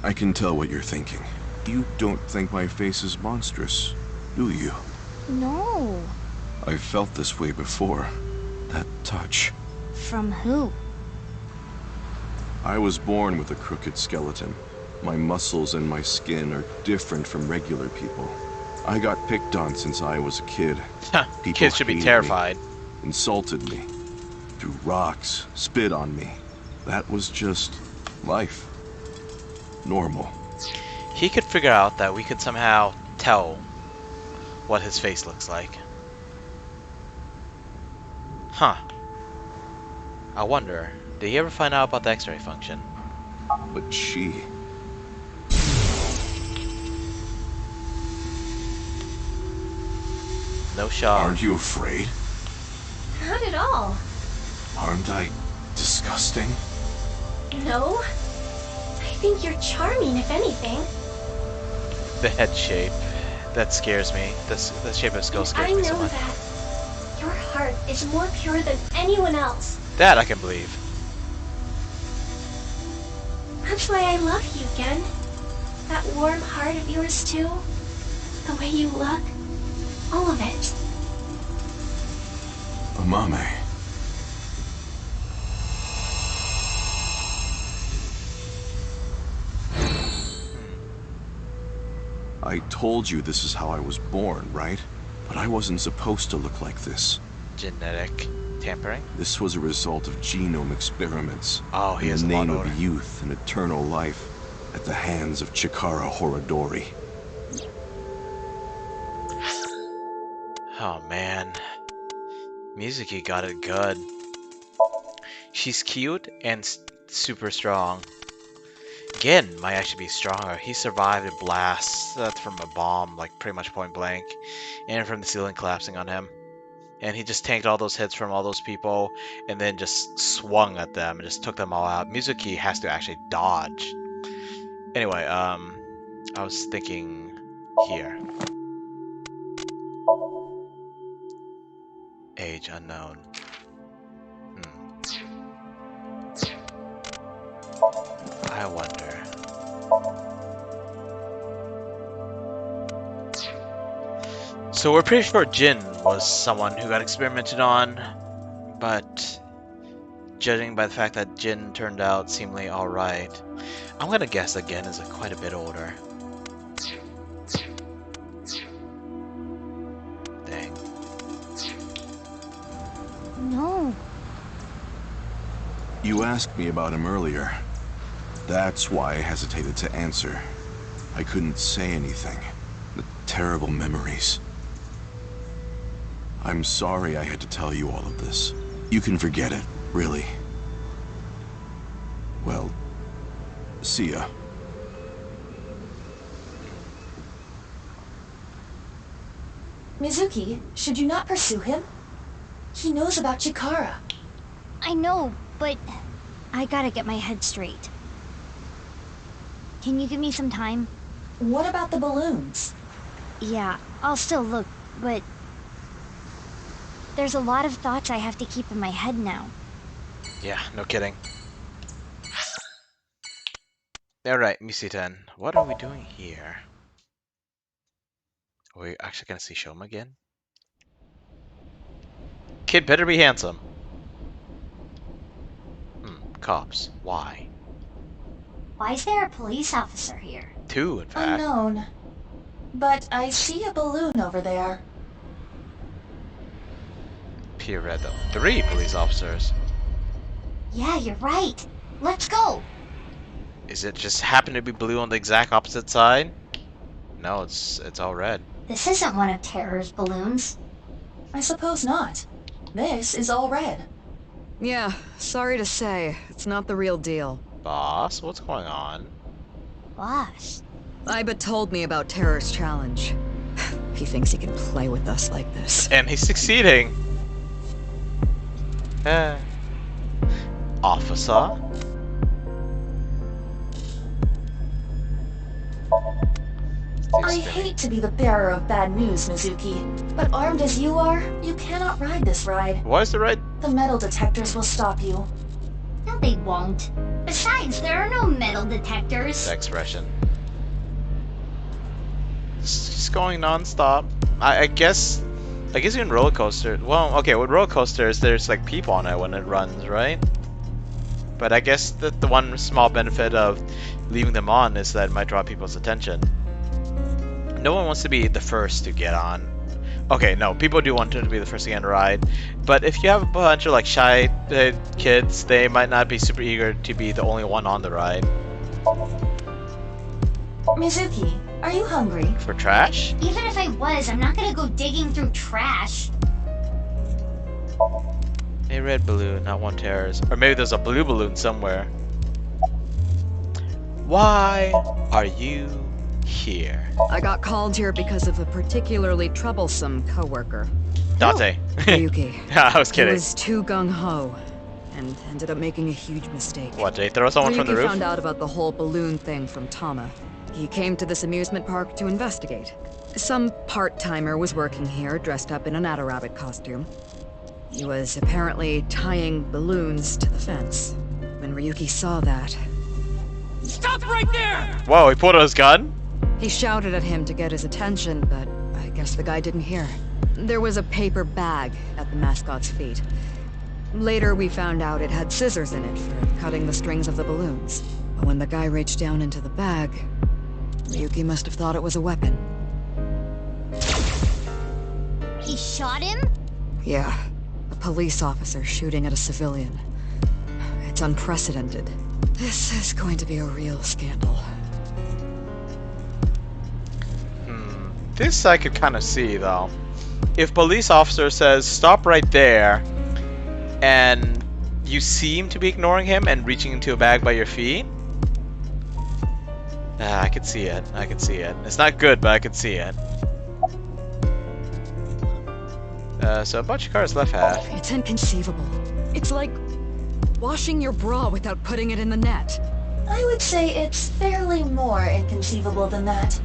I can tell what you're thinking. You don't think my face is monstrous, do you? No. I've felt this way before. That touch. From who? I was born with a crooked skeleton. My muscles and my skin are different from regular people. I got picked on since I was a kid. People Kids should be hated terrified. me, insulted me, threw rocks, spit on me. That was just life. Normal. He could figure out that we could somehow tell what his face looks like. Huh. I wonder, did he ever find out about the X-ray function? But she... No shot. Aren't you afraid? Not at all. Aren't I disgusting? No. I think you're charming, if anything. The head shape. That scares me. The shape of his skull scares I me know so much. that. Your heart is more pure than anyone else. That I can believe. That's why I love you, Gen. That warm heart of yours, too. The way you look. All of it. Amame. I told you this is how I was born, right? But I wasn't supposed to look like this. Genetic tampering? This was a result of genome experiments. Oh, he in has the a lot name order. of youth and eternal life at the hands of Chikara Horadori. Oh man. Mizuki got it good. She's cute and super strong. Gin might actually be stronger. He survived a blast from a bomb, like pretty much point blank, and from the ceiling collapsing on him. And he just tanked all those hits from all those people, and then just swung at them and just took them all out. Mizuki has to actually dodge. Anyway, I was thinking here. Age unknown. I wonder. So we're pretty sure Jin was someone who got experimented on, but judging by the fact that Jin turned out seemingly alright, I'm gonna guess again is quite a bit older. Dang. No. You asked me about him earlier. That's why I hesitated to answer. I couldn't say anything. The terrible memories. I'm sorry I had to tell you all of this. You can forget it, really. Well, see ya. Mizuki, should you not pursue him? He knows about Chikara. I know, but I gotta get my head straight. Can you give me some time? What about the balloons? Yeah, I'll still look, but there's a lot of thoughts I have to keep in my head now. Yeah, no kidding. Alright, Misi-ten, what are we doing here? Are we actually gonna see Shoma again? Kid better be handsome. Cops. Why? Why is there a police officer here? Two, in fact. Unknown. But I see a balloon over there. Pierre read them. 3 police officers. Yeah, you're right. Let's go. Is it just happen to be blue on the exact opposite side? No, it's all red. This isn't one of Terror's balloons. I suppose not. This is all red. Yeah, sorry to say, it's not the real deal. Boss, what's going on? Boss. Iba told me about Terror's challenge. He thinks he can play with us like this. And he's succeeding. Officer? I hate to be the bearer of bad news, Mizuki, but armed as you are, you cannot ride this ride. Why is the ride? The metal detectors will stop you. No, they won't. Besides, there are no metal detectors. The expression. It's just going non-stop. I guess in roller coaster. Well, okay, with roller coasters, there's like people on it when it runs, right? But I guess that the one small benefit of leaving them on is that it might draw people's attention. No one wants to be the first to get on. Okay, no, people do want to be the first to get on a ride. But if you have a bunch of like shy kids, they might not be super eager to be the only one on the ride. Mizuki, are you hungry? For trash? Even if I was, I'm not gonna go digging through trash. A red balloon, not one Terror's. Or maybe there's a blue balloon somewhere. Why are you here? I got called here because of a particularly troublesome coworker. Date. Yuki. I was kidding. He was too gung-ho and ended up making a huge mistake. What, did he throw someone from the roof? Found out about the whole balloon thing from Tama. He came to this amusement park to investigate. Some part-timer was working here dressed up in an Adarabic costume. He was apparently tying balloons to the fence. When Ryuki saw that... Stop right there! Whoa, he pulled out his gun? He shouted at him to get his attention, but I guess the guy didn't hear. There was a paper bag at the mascot's feet. Later, we found out it had scissors in it for cutting the strings of the balloons. But when the guy reached down into the bag, Ryuki must have thought it was a weapon. He shot him? Yeah, a police officer shooting at a civilian. It's unprecedented. This is going to be a real scandal. This I could kind of see, though. if police officer says stop right there, and you seem to be ignoring him and reaching into a bag by your feet, I could see it. I could see it. It's not good, but I could see it. So a bunch of cars left half. It's inconceivable. It's like washing your bra without putting it in the net. I would say it's fairly more inconceivable than that.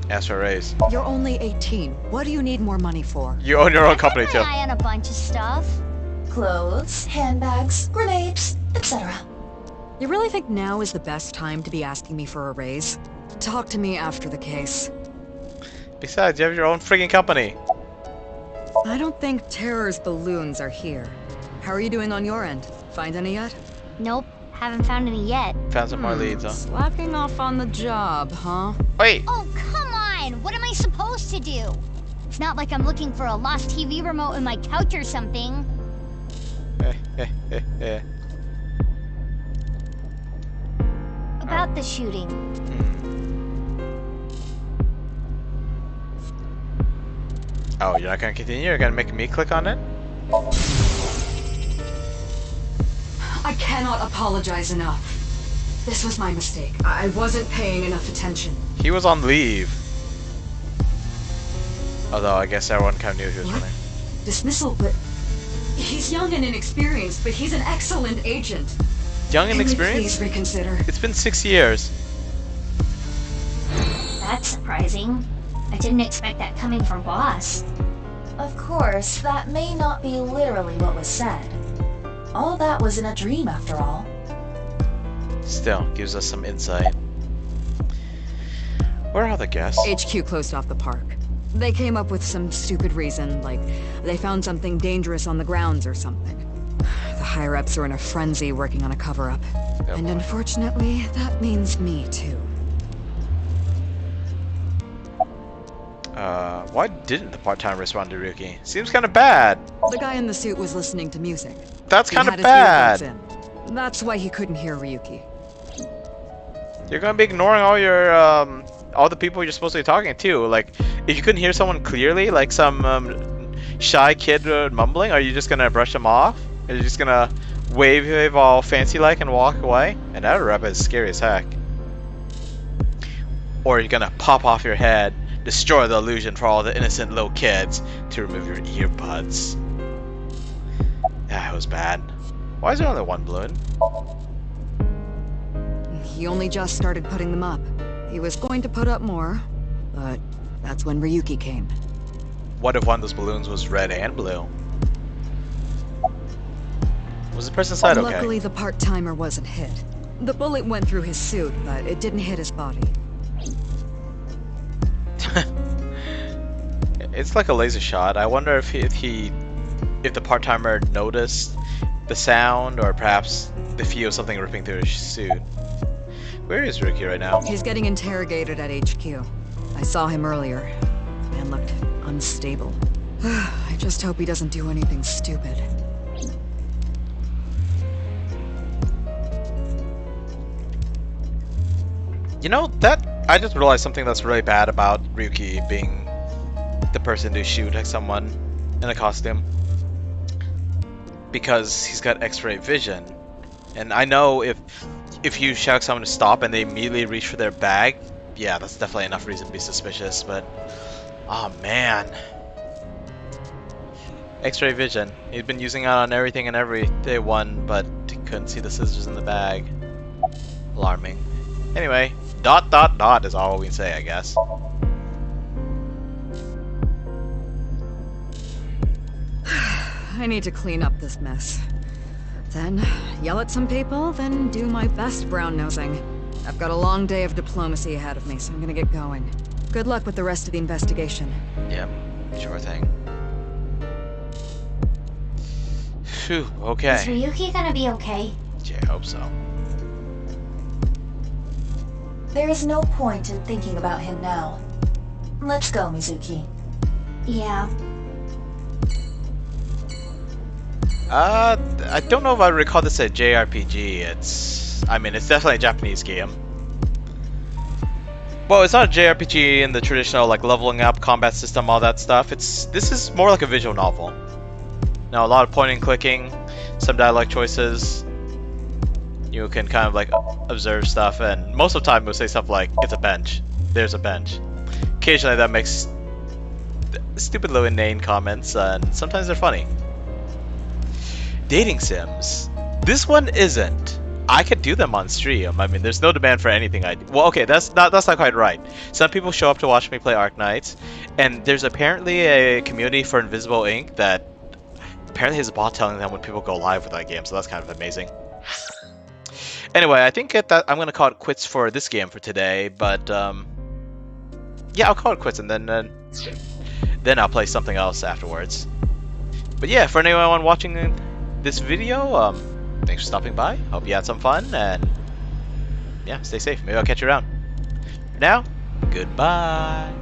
Ask for a raise. You're only 18. What do you need more money for? You own your own company I too. have my eye on a bunch of stuff. Clothes, handbags, grenades, etc. You really think now is the best time to be asking me for a raise? Talk to me after the case. Besides, you have your own friggin' company. I don't think Terror's balloons are here. How are you doing on your end? Find any yet? Nope, haven't found any yet. Found some more leads, huh? Slacking off on the job, huh? Wait. Oh, come on! What am I supposed to do? It's not like I'm looking for a lost TV remote in my couch or something. About the shooting. Oh, you're not gonna continue? You're gonna make me click on it? I cannot apologize enough. This was my mistake. I wasn't paying enough attention. He was on leave. Although I guess everyone kind of knew he was running. Dismissal, but he's young and inexperienced, but he's an excellent agent. Young and Can we experienced? please reconsider? It's been 6 years. That's surprising. I didn't expect that coming from boss. Of course, that may not be literally what was said. All that was in a dream, after all. Still, gives us some insight. Where are the guests? HQ closed off the park. They came up with some stupid reason, like they found something dangerous on the grounds or something. The higher-ups are in a frenzy working on a cover-up. And unfortunately, that means me too. Why didn't the part-time respond to Ryuki? Seems kind of bad. The guy in the suit was listening to music. That's He kind had of his bad. earbuds in. That's why he couldn't hear Ryuki. You're gonna be ignoring all your all the people you're supposed to be talking to. Like, if you couldn't hear someone clearly, like some shy kid mumbling, are you just gonna brush them off? Are you just gonna wave all fancy-like and walk away? And that rep is scary as heck. Or are you gonna pop off your head, destroy the illusion for all the innocent little kids to remove your earbuds? That was bad. Why is there only one balloon? He only just started putting them up. He was going to put up more, but that's when Ryuki came. What if one of those balloons was red and blue? Was the person inside okay? Luckily, the part-timer wasn't hit. The bullet went through his suit, but it didn't hit his body. It's like a laser shot. I wonder if the part-timer noticed the sound, or perhaps the feel of something ripping through his suit. Where is Ricky right now? He's getting interrogated at HQ. I saw him earlier. Man looked unstable. I just hope he doesn't do anything stupid. You know, that I just realized something that's really bad about Ryuki being the person to shoot at someone in a costume. Because he's got X-ray vision. And I know if you shout someone to stop and they immediately reach for their bag, yeah, that's definitely enough reason to be suspicious, but oh man. X-ray vision. He'd been using it on everything and everyone, but he couldn't see the scissors in the bag. Alarming. Anyway, ... is all we can say, I guess. I need to clean up this mess. Then, yell at some people, then do my best brown-nosing. I've got a long day of diplomacy ahead of me, so I'm gonna get going. Good luck with the rest of the investigation. Yep, sure thing. Phew, okay. Is Ryuki gonna be okay? Yeah, I hope so. There is no point in thinking about him now. Let's go, Mizuki. Yeah. I don't know if I recall this a JRPG. I mean, it's definitely a Japanese game. Well, it's not a JRPG in the traditional like leveling up, combat system, all that stuff. This is more like a visual novel. Now, a lot of pointing, clicking, some dialogue choices. You can kind of like observe stuff, and most of the time, we'll say stuff like, "It's a bench. There's a bench." Occasionally, that makes stupid little inane comments, and sometimes they're funny. Dating sims. This one isn't. I could do them on stream. I mean, there's no demand for anything I do. Well, okay, that's not quite right. Some people show up to watch me play Arknights, and there's apparently a community for Invisible Ink that apparently has a bot telling them when people go live with that game, so that's kind of amazing. Anyway, I think that I'm gonna call it quits for this game for today, but yeah, I'll call it quits, and then I'll play something else afterwards. But yeah, for anyone watching this video, thanks for stopping by. Hope you had some fun, and yeah, stay safe. Maybe I'll catch you around. For now, goodbye.